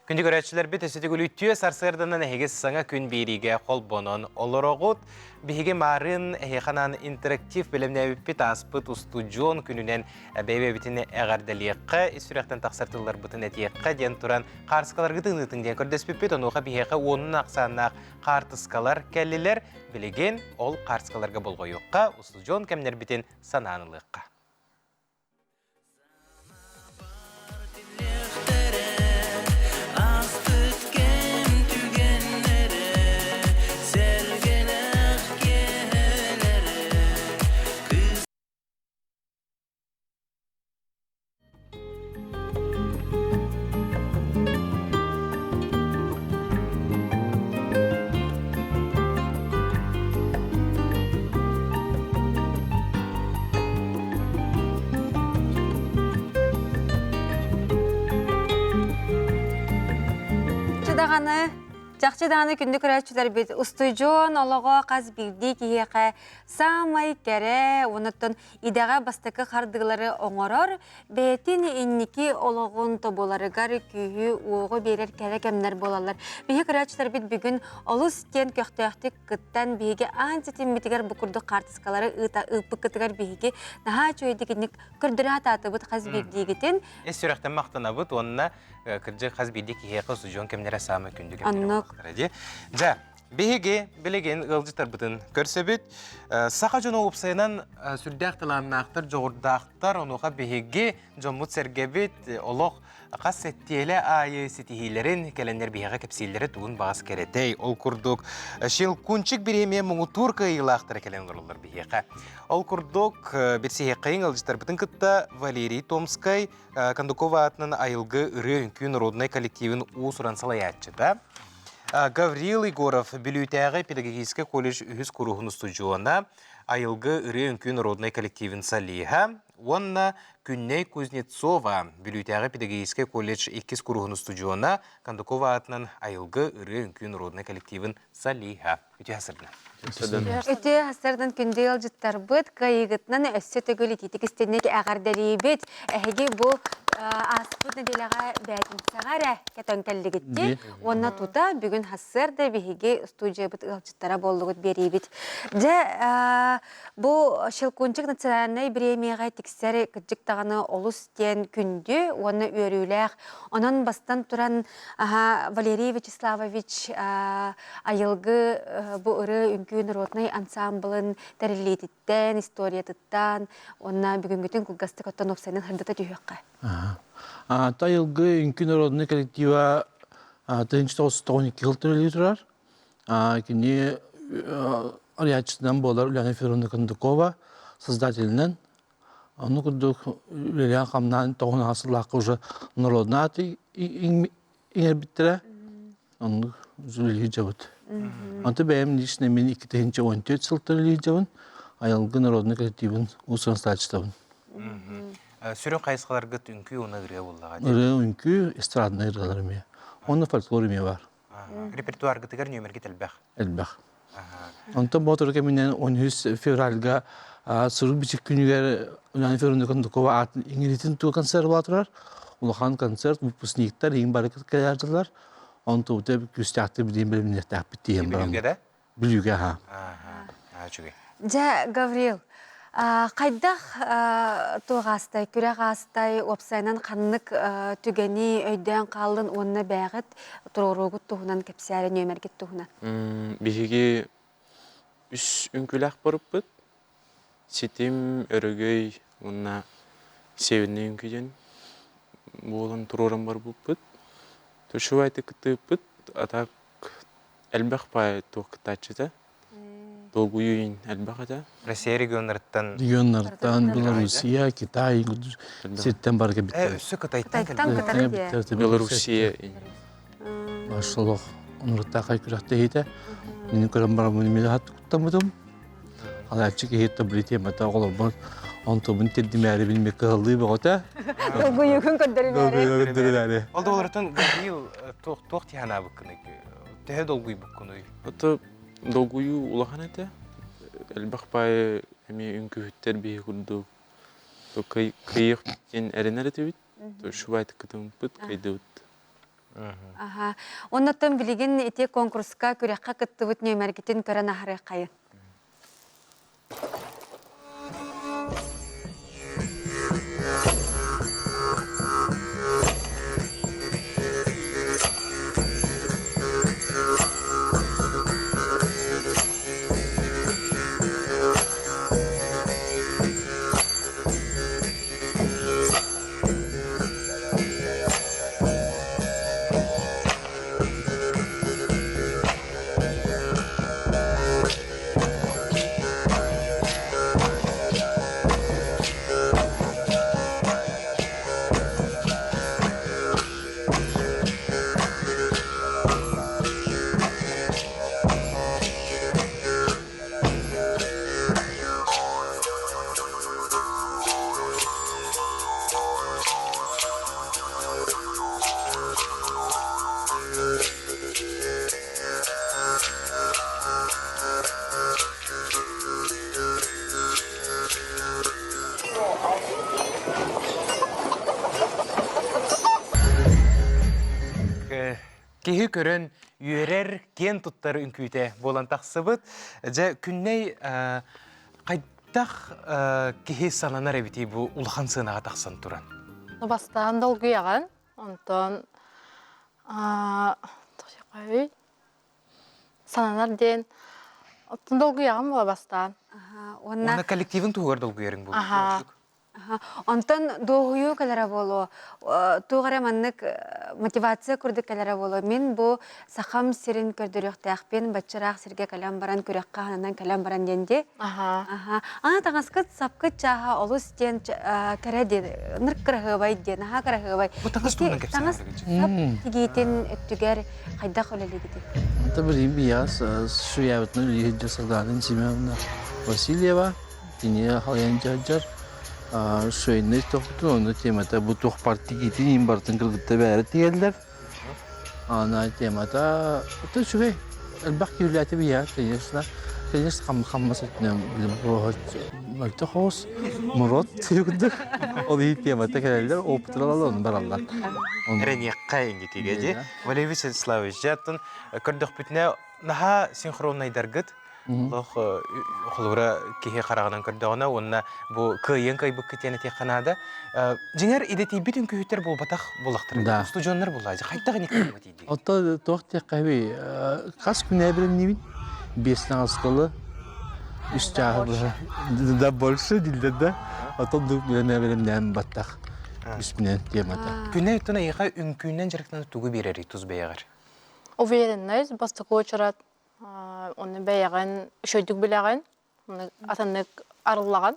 Күнді көрәтшілер біт өсеті күліттіе сарсырдынан әйге саңа күн беріге қол бонын олар оғыт. Бігі марын әйханан интерактив білімнәві біт аспыт устудион күнінен бәйбе бітіне әғардалиыққа, үсіректен тақсартылар бұтын әтиекқа ден тұран қарсықалар ғытың-ғытың ден көрдес біппет, онуға бігеға оның ақсанақ қартысқалар кәлілер білеген ол қарсықаларға болғойыққа, устудион кәмнер бітін сананылыққа. Жақчыдағаны күнді көрәтшілер бет ұстыжон олығы қаз білді кейеқі самай кәрі, оныттын идаға бастықы қардығылары оңырыр, бәйтін инники олығын тоболарығар күйі оғы берер кәрі кәмнер болалар. Бейі көрәтшілер бет бүгін олы стен көқтіяқтық күттан бейге антитен бетігер бұқырды қартысқалары ұпы күтігер бейге наға чөйдігінік күрдірі ататы бұд қаз білдігітін. Сүректен мақтана бұд, онына кірді қаз білді кейеқі ұстыжон кәмнері самы күнді кәмнері. Жа, бейге білеген ғылжытар бұтын көрсебет, сақа жоны опсайынан сүрдіқтіланнақтар, жоғырдақтар, онуға бейге жомут сәргебет, олық қас сәттелі айы сетихилерін кәлендер бейге кәпсейлері туын бағыз керетей. Ол күрдік шел күнчік біреме мұңы турка илақтары кәлен ғырылар бейге. Ол күрдік берсеге қайын ғылжытар бұтын күтті Валерий Томскай Кондукова атының айылғы үрі үнкін родной коллективін ұсыран салаятчыда. Гаврил Егоров Белютәғі педагогический колледж үхіз күрухын студиона айылғы үрі үнкін родной коллективін салиға. Онна Күнней Кузнецова Белютәғі педагогический колледж иккіз күрухын студиона Кондукова атынан айылғы үрі үнкін родной коллективін салиға. Өте асырдың. Өте асырдың күнде алжыттар бұд, қайығытынан өссі түгілі тетік істенек әғардары бет. Әйге бұл аспыдны делаға бәтін сағара кәтон кәлігітті. Онна тута бүгін хасырды бейге студия бұд алжыттара болуғыт бері бет. Бұл шылкунчық национальный премияға тексәрі күджік тағаны олыс тен күнді, оны өріләқ. Онын бастан тұран Валерий Вячеславович айылғы бұл ұры үнкін родной ансамблын тәрілетіттен, историятыттан, онна бүгінгітін күлгасты көттен опсайнын хырдыта түйіққа. Тайылғы үнкін родной коллектива 1992 жыл түрелі тұрар. Кені ариатчысынан болар Ульяна Федоровна Кондукова, создателінен. Оны күрдік Ульяна қамнан тоғын асылақы уже народна аты еңер біттірі. Оны зүлі жабыд. Анты бәйім личный мен 2014 жыл түрелі жабын. Айылғы народный коллективін ұсырын статчыстабын. Сүрін қайысқаларға үнкі оны ғырия болдыға? Ғырия үнкі эстрадный ғыралар ме. Оны фольклор ме бар. Репертуарға тігер нөмерге әлбәқ? Әлбәқ. Онтан бұтырға менен 13 февральға сұрық бічік күнігер Ульяна Федоровна Кондукова атын еңеретін туы концерт батырар. Улахан концерт, выпускниктар, ең барекет кәлерділер. Онты өте күстяқты білден білімінеттәк біттейін барам. Білуге де? Білуге, ха. Жа, Гаврил, қайдақ туғастай, күрәғастай, опсайнан қаннық түгені өйден қалдың онына бәғіт тұрғырғыт тұғынан кәпсәрі нөмергет тұғынан? Бігеге үш үнкіләқ барып бұд. Сетем, өрігөй, онына севінне үнкеден болын тұрғырын бар бұд. Төші айты күтті бұд, атақ әлбәқ бай тұқ күттачыда. Долгуюин әлбәғада. Россия регионлардан? Регионлардан, Белоруссия, Китай, сеттен барға бітті. Өсі Қытайттан кәлбәді? Белоруссия. Машаллах, онырытта қай күрәқті ейді. Менің көрім бара мұнымені хатты күттамыдым. Алайчы кейетті білетем, әті оғылар бұн. Онтобын телдім әрі білмек қығылды бұғыта. Долгуюгын көндірін әрі. Олды олардың Гаврил тоқ тияна бұққыны? Тәе долгуй бұққыны? Долгую улахан әті. Әлбәқ бай әме үнкі хүттер бейі күрді. Кайық бен әрін әрі төбет. Шубайты күтім бұд, қайды бұд. Аха. Оннотон билигин ити конкурска күрәккә кыттыбыт нөмәргитин көрән ахыры кайы. Кеһи көрөн үйерер кен туттары үнкүйте болан тақсыбыт. Жа күнней қайдақ кеһи сананар әбіті бұл улхан сынаға тақсан туран. Бастан долгу яған, онтон сананар ден оттон долгу яған бола бастан. Оны коллективін туғар долгу ерің бұл. Онтон доғую кәлері болу, туғара маннык мотивация күрдік кәлері болу. Мен бұл сақам сирин көрдіріқтәқпен бачырақ сирге кәлем баран, күрекқа хананан кәлем баран денде. Ана тағасқыт сапқыт жаға олу стен кәрі деді, нұрк кірғыбай ден, аға кірғыбай. Бұл тағас туынан кәпсен әрі сап тегейтін өттігер қайдақ өлелі геді. Это время я Шуявитну ехал Сагдалин Семеновна Васильева, Тиния Халян Джаджар. Şöyle toxtu onu temata bu tox parti gitti imbartın kılgıtta bari diyorlar. Ana temata o şöyle البحكي ولاته بيها كنيش خمس بروح مكتوخوس مرات يقدر أضيء темата كذا أو بترالون برالله. Ренья кайын кетеге. Валерий Вячеславович, жаттын көрдік бүтіне наха синхронный даргыт. Лох холура кихе қарағынан көрдіғына, онына бұл күйен кайбық кетені тек қанады. Жеңер идети бүтін күйттер бұл батақ болақтыр. Студионлар болайды. Қайттағы не қайбы дейді? Отта тоқ тек қайбы. Қас күн әбірін немін? 5 астылы. 3 жағы. Да больше дейді да. Отта дүк білен әбірін нәм баттақ. 3 білен темата. Күнне өттіна еға үнкүйінен жарықтаны түгі берері тұз бейағыр? Уверенность, бастықы очырат. Оны бәйәген шөйдік біләген, атанық арылаған.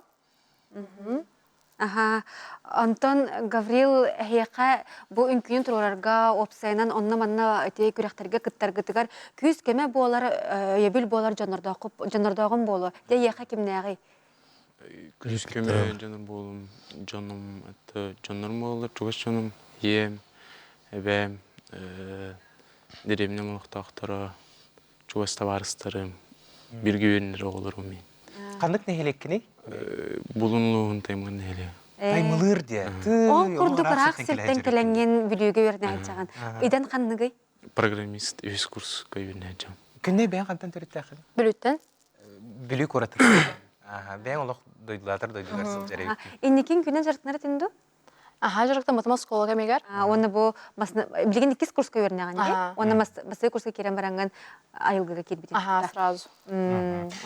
Антон Гаврил әйеқа бұл үнкүйін тұрғырарға опсайынан онна-манна әтей күректерге кіттарғытығар күйіз кеме болар, ебіл болар жанырдағын болу. Де еқа кемнәғи? Күйіз кеме жаныр болым, жаным, жанырым болар, чуғыз жаным, ем, әбәм, деремнен мұқтақтары, чуғыз табарыстарым, бір күйенлері олар мен. Қандық нәхелек кені? Бұлынлығын таймған нәхеле. Таймылыр де. Ол күрді құрақ сілттен келенген білуге өріне айтсаған. Үйден қанныгай? Программист өз курсқа өріне айтсаған. Күнне бәң қанттан түрітті ақын? Білуттен. Білу көратыр. Бәң олық дойдылатыр, дойдылар сыл жарай. Иннекен күнен жарықтынары тенду? Жарықта математиколога мегер. Оны бұл білген 2 курсқа өріне аған, оны масты курсқа керен баранған айылғыға келбетін. Сразу.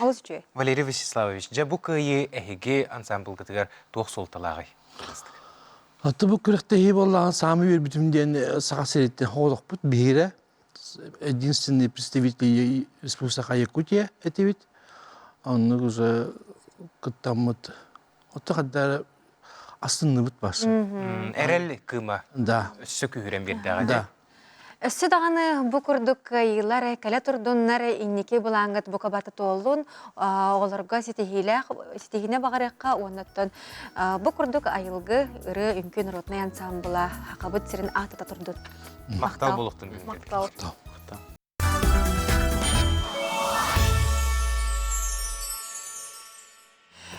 Олыз үші? Валерий Вячеславович, жа бұл көйі әхеге ансамбл кітігер тоқ солталағай. Атты бұл күректе ей болған самы бір бүтімден саға сереттен хоғылық бұд бейірі. Единственный представитель Республика Якутия это ведь. Он уже кыттамыт. Отты қаддары астынны бұд башы. Әрел кыма. Да. Өссі күйірен берді. Да. Өссі дағаны бұ күрдік елары, кәлі тұрдынлары иннеке бұлаңғыт бұқа баты толын, оларға сетихіне бағарыққа онаттан бұ күрдік айылғы үрі үмкін ротнай ансамбыла хақабыт сірін атыта тұрдын. Мақтал болықтың. Мақтал.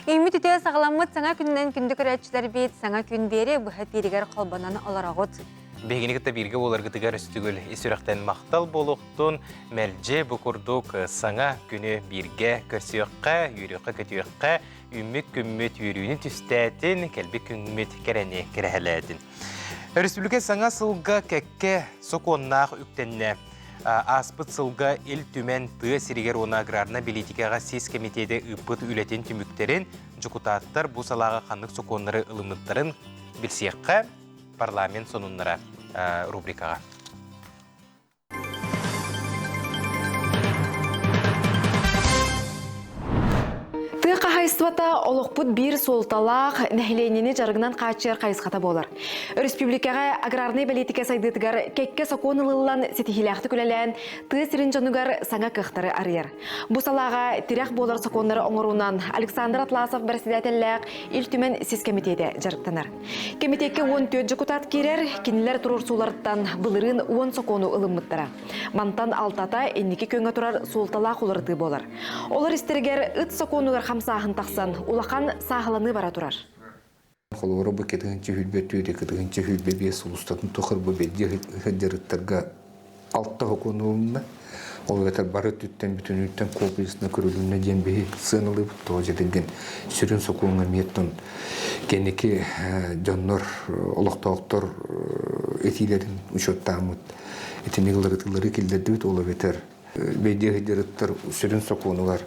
Үймет үте сағаламыт саңа күннен күнді көрәтшілер бейт, саңа күн бері бұхат берігер қолбананы оларағыт Бегинигітті бірге оларғытығар үстігіл есіріқтен мақтал болуқтың мәлже бұқырдық саңа күні бірге көрсіуққа, үйріққа көтіуққа, үміт күммет үйріні түстәтін, кәлбі күммет кәрәне кәрәләдін. Республика саңа сылға кәкке соқоннақ үктенне. Аспыт сылға ел түмен тұғы сиригер оны аграрна билетикаға сес комитеті үппыт үлетен түміктерін жүкутаттар бұл салаға қандық соқонлары ылымыттарын білсеққа парламент сонуннара рубрикаға. Тыға хайствата олықпыт бір солталақ нәхіленені жарғынан қачыр қайысқата болар. Республикаға аграрный политика сайдытығар кәкке соқонылылан сетихиляқты күләлән тыға сирин жонугар саңа қықтары арыяр. Бұсалаға тиряқ болар соқонлары оңыруынан Александр Атласов бәрсідәтелләқ ил түмен сіз комитеті жарықтанар. Комитетке 14 жүкутат керер, кенілер тұрыр суларыттан бұлырын 10 соқону ылыммыттара. Мантан алтата еннеке көнгө тұрар солталақ олырды болар. Олар істергер үт соқонугар қамсағын тақсан, улақан сағыланы бара тұрар. Қолуыры бұл кетігінші хүлбе түйді, кетігінші хүлбе бес ұлыстатын тұқыр бұл бәлде ғыддеріттарға алтта қоқуыны олында. Ол ғатар бары түттен бүтін үттен қолбейсіне көрілуіне ден бейі сыңылы бұтты о жетілген сүрін соқуыңа меттін кенеке жоннор, олықтауқтар етилерін үшоттамыд. Етінегілері келдерді бүт олы бетер. Бәлде ғыддеріттер сүрін соқуынығар.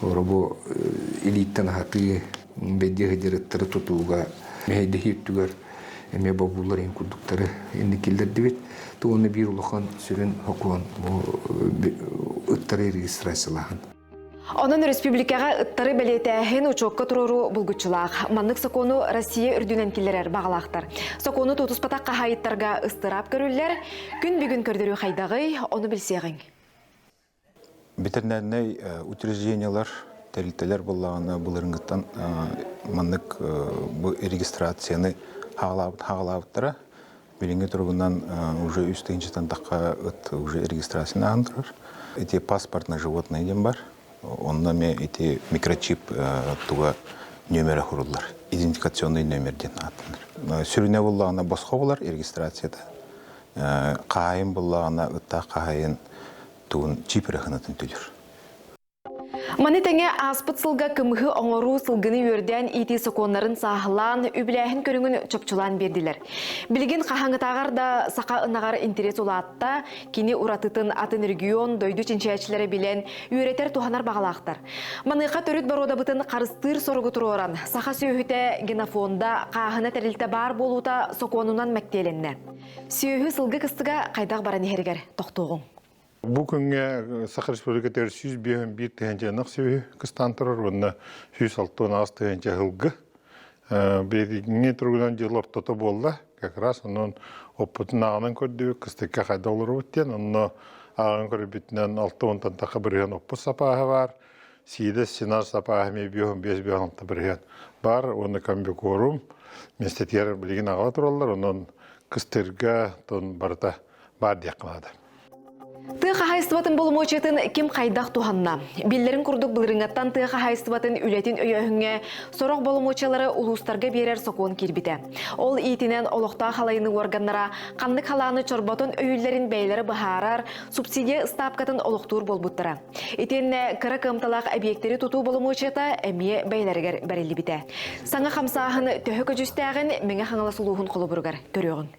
Орабу элиттен хаты бәдде ғыдереттері тұтуға мәйді хептігер әме бабулар ең күрдіктері енді келдерді бет. Туғаны бір ұлыған сүрін оқуан ұттары регистрациялаған. Онын республикаға ұттары бәлетәхін ұчоққа тұрору бұлгүтчілақ. Маннық соқону Россия үрдінен келерер бағалақтар. Соқону тұтыспатақ қағайыттарға ыстырап көрілер, күн бүгін көрдіру қайдағы, оны білсеғің. Ветеринарный учреждениялар, тәрілтелер болағына бұлырыңғыттан маннық бұл регистрацияны хағалауыттара. Беліңгі тұрғынан уже үстігіншітен таққа уже регистрацияны ағындырыр. Эти паспортный животный дем бар. Онна ме эти микрочип туға нөмері құрылар. Идентификационный нөмерден атыныр. Сүріне болағына босқа болар регистрацияда. Қайын болағына ұтта қайын туын чиперахынатын түдір. Маны тәңе аспыт сылға кымғы оңыру сылғыны өрден ити соқонларын сағылан, үбіләхін көріңін чөпчулан берділер. Білген қағаңытағар да сақа ынағар интерес олатта, кені ұратытын атын регион дойду ченчәчілері білен үйретер туханар бағалақтар. Маныға төрет барода бұтын қарыстыр сорғы тұру оран, сақа сөйхіте генофонда қағына тәрілті бар болута соқонынан мәктеленне. Сөйхі сылғы кыстыға қайдақ баран ергер тоқтуғын. Бұл күнге Сақыр Республикатер 101 тәхенченақ сөйі кыстан тұрыр, онына 106 аз тәхенче ғылғы. Бәдігіне тұрғынан жыл ортаты болды, как раз оның опытын ағынан көрді, кыстыққа қайда олар өттен, оны ағын көрі бітінен 6-10 тақы бірген опыт сапағы бар, сейді сенар сапағы ме 5-5 бірген бар, оны көмбе көрім, местетер білген ағала тұралар, оның кыстырға барыта бар деқылады. Тыға хайстыватын болым очетін кем қайдақ туғанна. Беллерін күрдік бұлырыңаттан тыға хайстыватын үлетін өйөңге сорық болым очалары ұлыстарға берер соқуын кербіті. Ол итінен олықта қалайыны органнара қандық қаланы чорботын өйілерін бәйлері бұхарар, субсидия стапкатын олықтуыр болбуттыра. Итенне кірі кымталақ объекттері тұту болым очета әмие бәйлерігер бәрелі біті. Саңа қамсағын төхі көжістәғін меңе қаңала сұлуғын қолы бұрғар көріғын.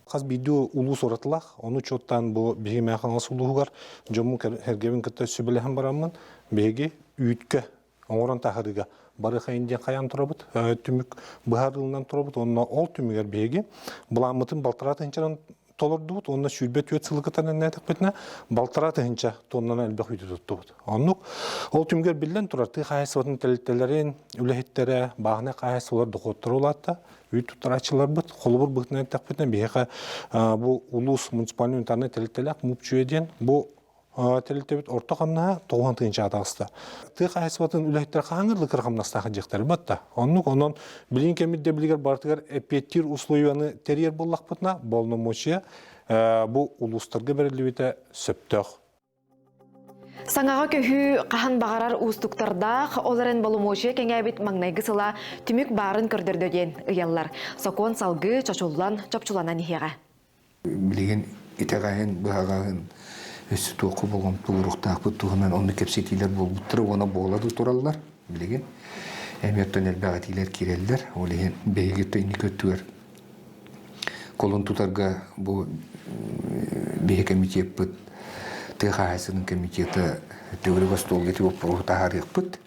Қаз бейді улус оратылақ, оны чоттан бұл бейге мәқаңа сұлуғығар, жомын әргебін кітті сөбіліғін барамын, бейге үйіткі, оңыран тақырыға бары қайынден қаян тұрабыд, түмік бұхарылынан тұрабыд, онына ол түмігер бейге, бұламытын балтыраты хінчаран толырды бұд, онына сүрбет өт сылғытанын нәтік бетіне, балтыраты хінча тоннан әлбәқ үйді тұтты бұд. Онық, ол түмігер білден тұрарты қайсыватын тәліттерін, үләхеттері, бағына қайсы олар дұқоттыр олатта, үй тұттарачылар бұд, қолы бұр бұқтын әттәк бетіне, бейіға бұл ұлыс муниципалный унитарный тәліттелік мұпчуеден, бұл тәліттебет орта қамна 90-тыңча атағысты. Тық айсыбатын үләйттер қаңырлы қырғамнастағы жектері бұтта. Онын білін кемедде білігер бартығар әпеттер условияны терьер боллақ бұтына, болны мочия бұл ұлыстарға берілі сөптіқ. Саңаға көхі қахан бағарар ұстықтардақ, оларын болымошия кәңәбет маңнайғы сыла түмік барын көрдірдеден ұялар. Сокон салғы чачулан чапчулана нехеға. билеген итегайын быһагайын өссү току болгон тууруктаак бутугунан онну кепсетилер болбуттыр, она боолады тураллар билеген. Эметтен элбагатилер киреллер, олеген бейгетте никөттүгөр. Колун тутарга бу беге комитет бут, ТХС-нын комитети төгөрөгө стол кетип тахарык бут.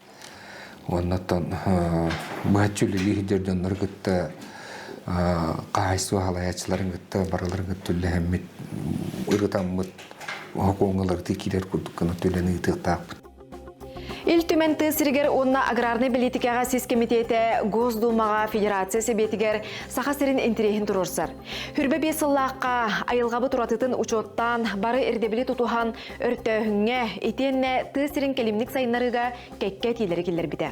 Оннаттан баачулы лидерден ныргытта кайсуу халаячыларын гытта бараларын гыттүлле хэммит ырытаммыт хокоңалар текилер курдуккана төлени тыктаакпыт. Ил түмен тысыргер онна аграрный политикаға сіз комитеті Госдумаға федерация себетігер сақасырын интерехін тұрырсар. Хүрбе бесыллаққа айылғабы тұратытын учоттан бары эрдебілі тұтуған өрттөһіңе етенне тысырын келімнік сайынларыға кәкке тилері келер біде.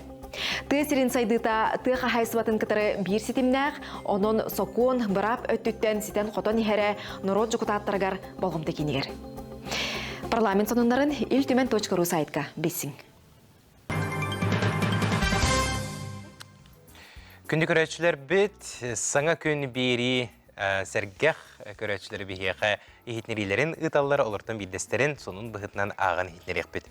Тысырын сайдыта тыға хайсыбатын кытары бір сетімнәқ, onun сокуын бұрап өттіттен сетен қотон ехері нұрот жүкутаттарғар болғымды кенегер. Парламент сонындарын iltümen.ru сайтқа бесін. Күнді көрәтшілер бет, саңа күн бері сәргәқ көрәтшілері бейеға ехетнерилерін ұталары олыртын білдестерін сонын бұғытынан ағын ехетнерек бет.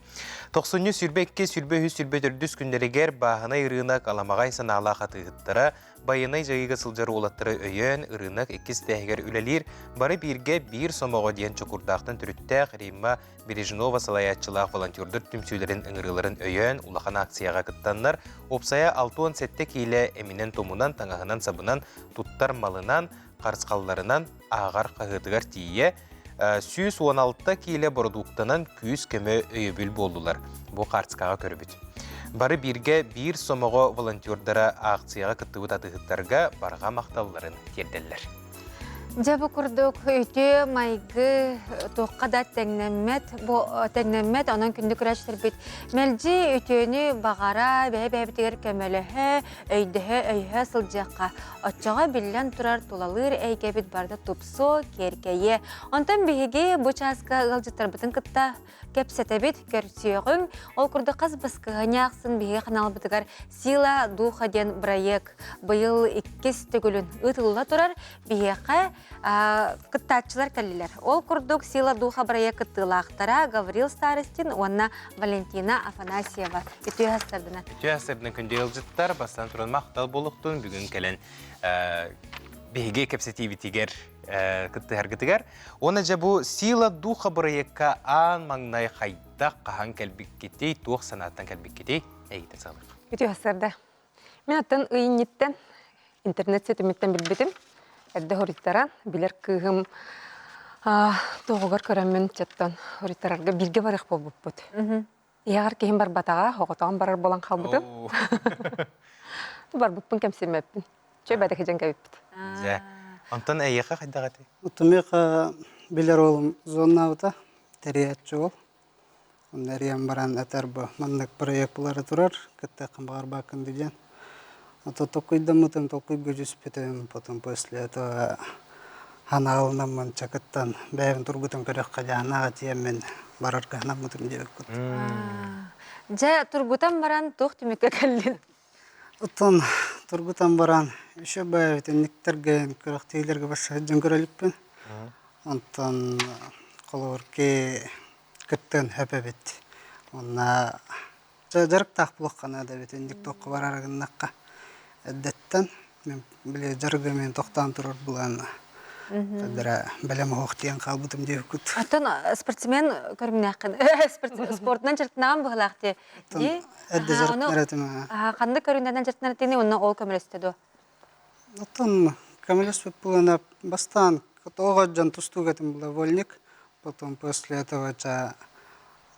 90-ні сүрбекке сүрбе-хүз сүрбе түрдіс күндерігер бағынай ұрынақ аламағай санала қатығыттара, байынай жайыға сылжары олаттыры өйен, ұрынақ екіз тәйгер үлелер, бары бірге бір сомаға дейін чокурдақтың түріттәқ Римма Бережинова салаятчылақ волонтердер түмсүйлерін ұңырыларын өйен, улақан акцияға кыттанлар, опсая 6-7 кейлі әмінен томунан, таңағынан сабынан, туттар малынан, қарсқалларынан ағар қағытығар тие, 116 кейлі продуктынан күйіз көмі өйебіл болдылар. Бұл қарсқаға көрбіт. Бары бірге бір сомаға волонтердара акцияға кыттыбыт атығыттарға барға мақталыларын терделер. Жабы күрдік өйте майғы тоққада тәңнәмет, онан күнді күрәштір бет. Мәлді өйтені бағара, бәйбәйтігер көмелігі, өйдігі сылжаққа. Отчаға білен тұрар тұлалыр әйге бет барды тұпсо, керкейе. Онтан бейге бұл часқа ғалжыттар бұтын күтті кәпсеті бет көрсеуғын. Ол күрді қаз басқығаны ақсын бейге қанал бұтығар сила духа ден проект. Бұйыл 2 түгілін ұтылыла тұрар бейге кыттатчылар кәлілер. Ол күрдік сила духа проект кыттылақтара Гаврил Старостин, онна Валентина Афанасьева. Үтіе хастардына. Үтіе хастардына күнде ғылжыттар, бастан тұрын мақтал болуқтың бүгін кәлін бейге кәпсеті бітігер кытты әргітігер. Оны жа бұл сила духа проектқа аң маңнай қайдақ қаған кәлбік кетей, туық санаттан кәлбік кетей, әйгітін сағылық. Үтіе хастарда. Мен аттан ұйынеттен, интернет сетіметтен білбетім. Әдді хориттаран, білер күйім тоғығар көрәммен чаттан хориттарарға бірге барық бол бұд. Еғар кейім бар батаға, оғытаған барар болан қалбыды. Бар бұдпын кәмсемеппін. Чөй бәді кәжен кәбіппід. Антон әйеқа қайдағаты? Ұтымеқа білер олым зоннауыта, тәриятчы ол. Әриян баран әтір бұл маңнық проект бұлары тұрар, кітті қымбағар бақын деген. Толкой дамытым, толкой гүжіспетім, потом после этого ханалынамын чакыттан, бәйін тұргытым көріққа жаңаға тиеммен барарға ханамытым деп күт. Жа тұргытан баран тоқ түмекке кәлін? Оттан тұргытан баран, үші бәйін нектерген көріқтейлерге башы жын көрелікпен. Онтан қолуырке күттен хөпі бет. Онна жарық тақпылық қана да бет, үндік тоқы барарығыннаққа. Әддеттен, мен біле жарғымен тоқтан тұрыр бұланы. Қадыра бәлем оқтиян қалбытым деп күт. Аттан спортсмен көріміне ақын, спортынан жыртынаған бұғылақты. Әдді жыртынар әтіме. Қанды көрінден жыртынар әтіне онына ол көмелестеді? Аттан көмелеспеп бұланы бастан оға жан тұсту кәтім бұла вольник. Потом после этого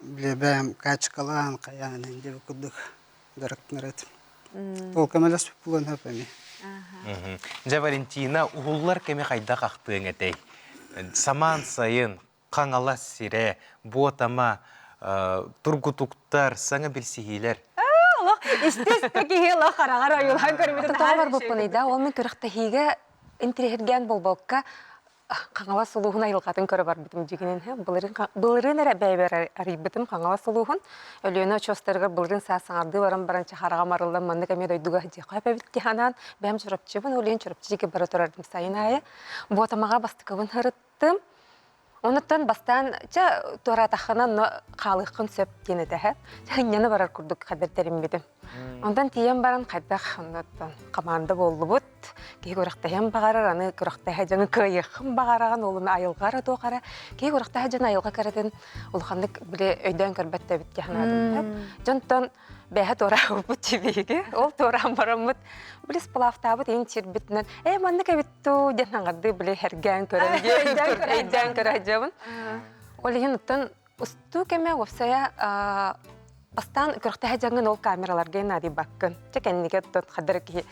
біле бәйім качкалан, қаянын деп күдік жыртынар әтім. Толкам әлес бұлан әпәме. Жа Валентина, ұғылар кәме қайда қақтығын әтей. Саман сайын, қаңала сире, ботама, тұргутуқтар, саңа білсігейлер. Істес кекеғела қарағар айылған көрметін тағар бұппын еді. Ол мен көріқті хейге интерерген болбауққа қаңала сұлуғын айылғатын көрі бар бітім дегенен. Бұлырын әрі бәйбер арибітім қаңала сұлуғын. Өліені чостарға бұлырын сасыңарды баран баранча қараға марылдан манны кәмед ойдуға деқай бәбітке ханан бәм жүріпчебін, өліен жүріпчеге бары тұрардым сайын айы. Ботамаға бастықығын ғырыт баттым. Онуттан бастан туара тахынан қалықын сөп дені тәхі. Жаңяны барар күрдік қадыртерім бедім. Ондан тиен баран қайдақ команда болу бұд. Кей көріқтайын бағарар, аны көріқтайы жаңы көйіқін бағараған, олыны айылғары тоқара. Кей көріқтайы жаңы айылға кәретін ұлғандық біле өйден көрбәтті бітке ханадым. Жонтан бәхі тора бұд жебеге, ол торан барамыд. Білес пылафтабыд ең тербітінен, манны кәбітту ден аңғарды біле әрген көрәді, өйден көрәдемін. Ол ең ұттан ұсту кәме өпсая бастан көріқтайы жаңын ол камераларға нады баққын. Чекәннеге ұттан қадыр ки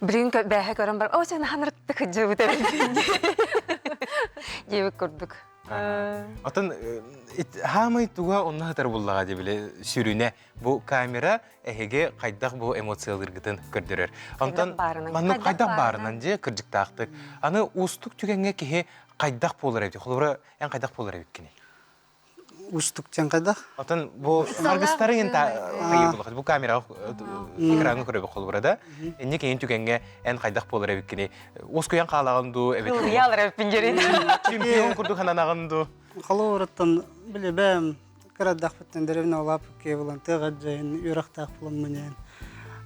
білін бәхі көрін бар, сен ханыртты күджі бұд жебі көрдік. Атын хамай туга онна хатар буллага дебиле сүрүнө бу камера эһеге кайдак бу эмоцияларгытын көрдөрөр. Антан манны кайдак барынан же кыржыктактык. Аны устук түгенге кихи кайдак болор эди. Холбора эн кайдак болор эбиккини. Устук тен кайдак? Атын бу аргыстары энта кайы булат. Бу камера экраны көрөбү холбора да. Энне кейин түгенге эн кайдак болор эбиккини. Оскуян каалаганду эбит. Ялар эбипинжери. Чемпион курду хананаганду. Қалуырыттан біле бәм кірадақ біттен дәревіне олап кейбілін тыға жайын үйрақтақ бұлын менен.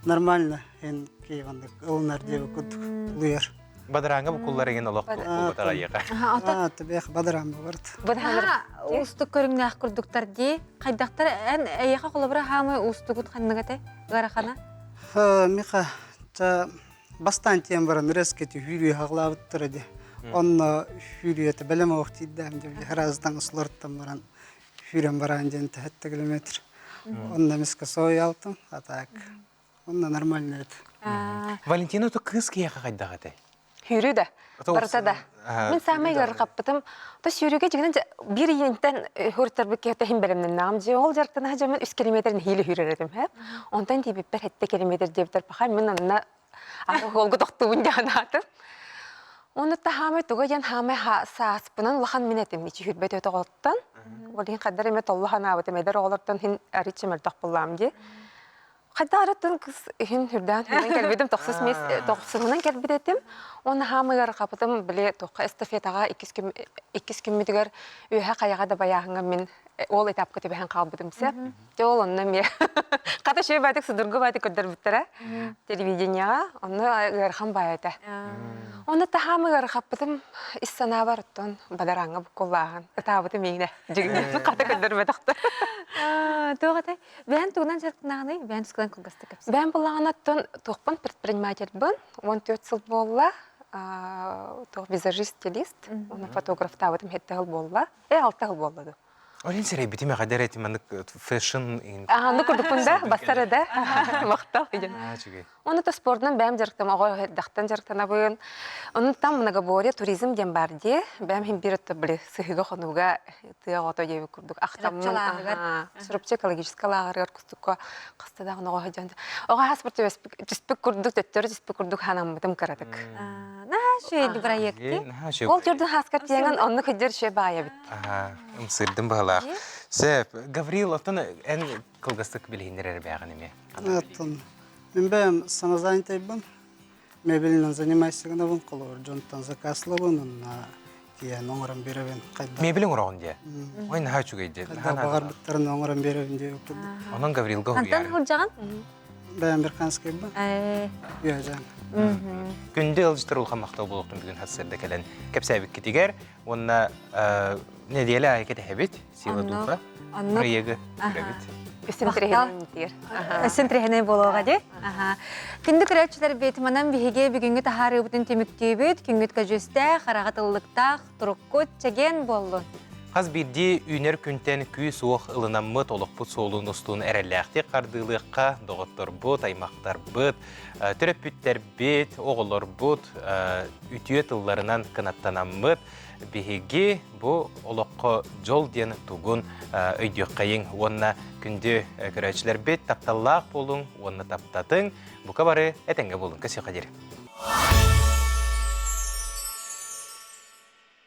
Нормально ен кейбіндік ұлынар дебі күдік бұлыяр. Бадараңа бұл құллар еген олақ бұлбатаға еқа. Бәқ бадарам бұлырды. Устук көріңні ақ күрдіктар дей, қайдақтар ән әйеқа қолыбыра хамы устугут қаннығатай ғарақана? Миқа, бастан тем баран рескеті хүйрүй хағылабыттыр еді. Онна хүйрүйеті бәлем оқты иддәм деп, хараздан ұсылырттым баран хүйрен баран ден тәхетті километр. Онна мисқа сой алтым, атак. Онна нормально еді. Валентина, то кыз кияқа қайдағатай? Хүйрүй да, барыта да. Мен самай ғар қаппытым. Тос хүйрүйге жігінен бір ентен хөрттар бүкке өтәхін бәлемнен нағым же. Ол жарқтан ғажа мен 3 километрін хейлі хүйрер едім. Онтан дейбіп бір 7 километр дептір пақай. Мен анына қолғы тоқтуын жағынатым. Оны тахамы туга ян хамы сааспынан лахан минетим ичи хүрбет өтө голттан. Олин каддар эме толлахан абыт эмедер оголордон хин аричемер тохпуллам ди. Каддарытын кыз хин хүрдан келбедим 90 келбедетим. Оны хамыгар капытым биле тохка эстафетага 2 күммүдүгөр үйө каяга да баягыңа мен ол этапка тебен калбыдым се. Жол онна ме. Ката шей байтык судургу байтык көдөр биттера. Телевиденияга оны гархан байта. Оны тахамыгар капытым иссана бартон бадараңа букуллаган. Этабыты мейне. Жигин ката көдөр бетакты. Тогатай. Бен тугунан жаркнаганы, бен скан кылгасты кепсе. Бен буллаганаттан тохпан предприниматель бун. 14 жыл болла. То визажист, стилист, оны фотограф табытым хеттегил болла. 6 жыл болду. Олин серей битиме кадар этимандык фэшн ин. Аны курдукунда бастары да. Мактал деген. Оны то спортнан бәм жарктам агой дактан жарктанабын. Оны там многоборье туризм дем бар ди. Бәм хим бирет биле сыйга хонуга тыгото жебе курдук. Ахтамын. Сурупча экологический лагерьер кустукка кыстада агой жан. Ага спорт жеспек курдук төттөр жеспек курдук ханам битим карадык. Шей проекты. Ол жерден хаскат дегенен онны көдөр шей бая бит. Сырдым бала. Сеп, Гаврил, отон эн кылгастык билейнерер бяган эме. Мен бәм самозанятый мебельно занимаюсь гынабын кылыр, жонтан заказлабын, киян оңорон беребин кайда. Мебелин урагын де. Ой, наха чугайды. Багар биттарын оңорон беребин деп окуду. Онон Гаврилга уяр. Антан хылжаган? Бәм берканский бу. Уяжан. Күнде ылжытыр улхан мактау болуктун бүгүн хасырда келен кепсәбик китигер, онна неделе айкете хебит, сила духа. Проега грабит. Сентрехене болуға де. Күнді күрәтшілер бетіманан бігеге бүгінгі тахары бұтын теміктейбіт, күнгітка жүсті, қарағатылықтақ, тұрыққыт, чәген болу. Хаз бірде үйнер күнтен күй суық ылынаммыт олықпыт солуын ұстуын әрәләқті қардылыққа доғыттыр бұт, аймақтар бұт, түріп бүттер бет, оғылыр бұт, үтүйет ылларынан қынаттанаммыт, бігеге бұл олыққы жол ден тұғын өйдек қайын. Онына күнді көрәтшілер бет тапталлақ болың, онына таптатың, бұқа бары әтенге болың. Көсе қадер.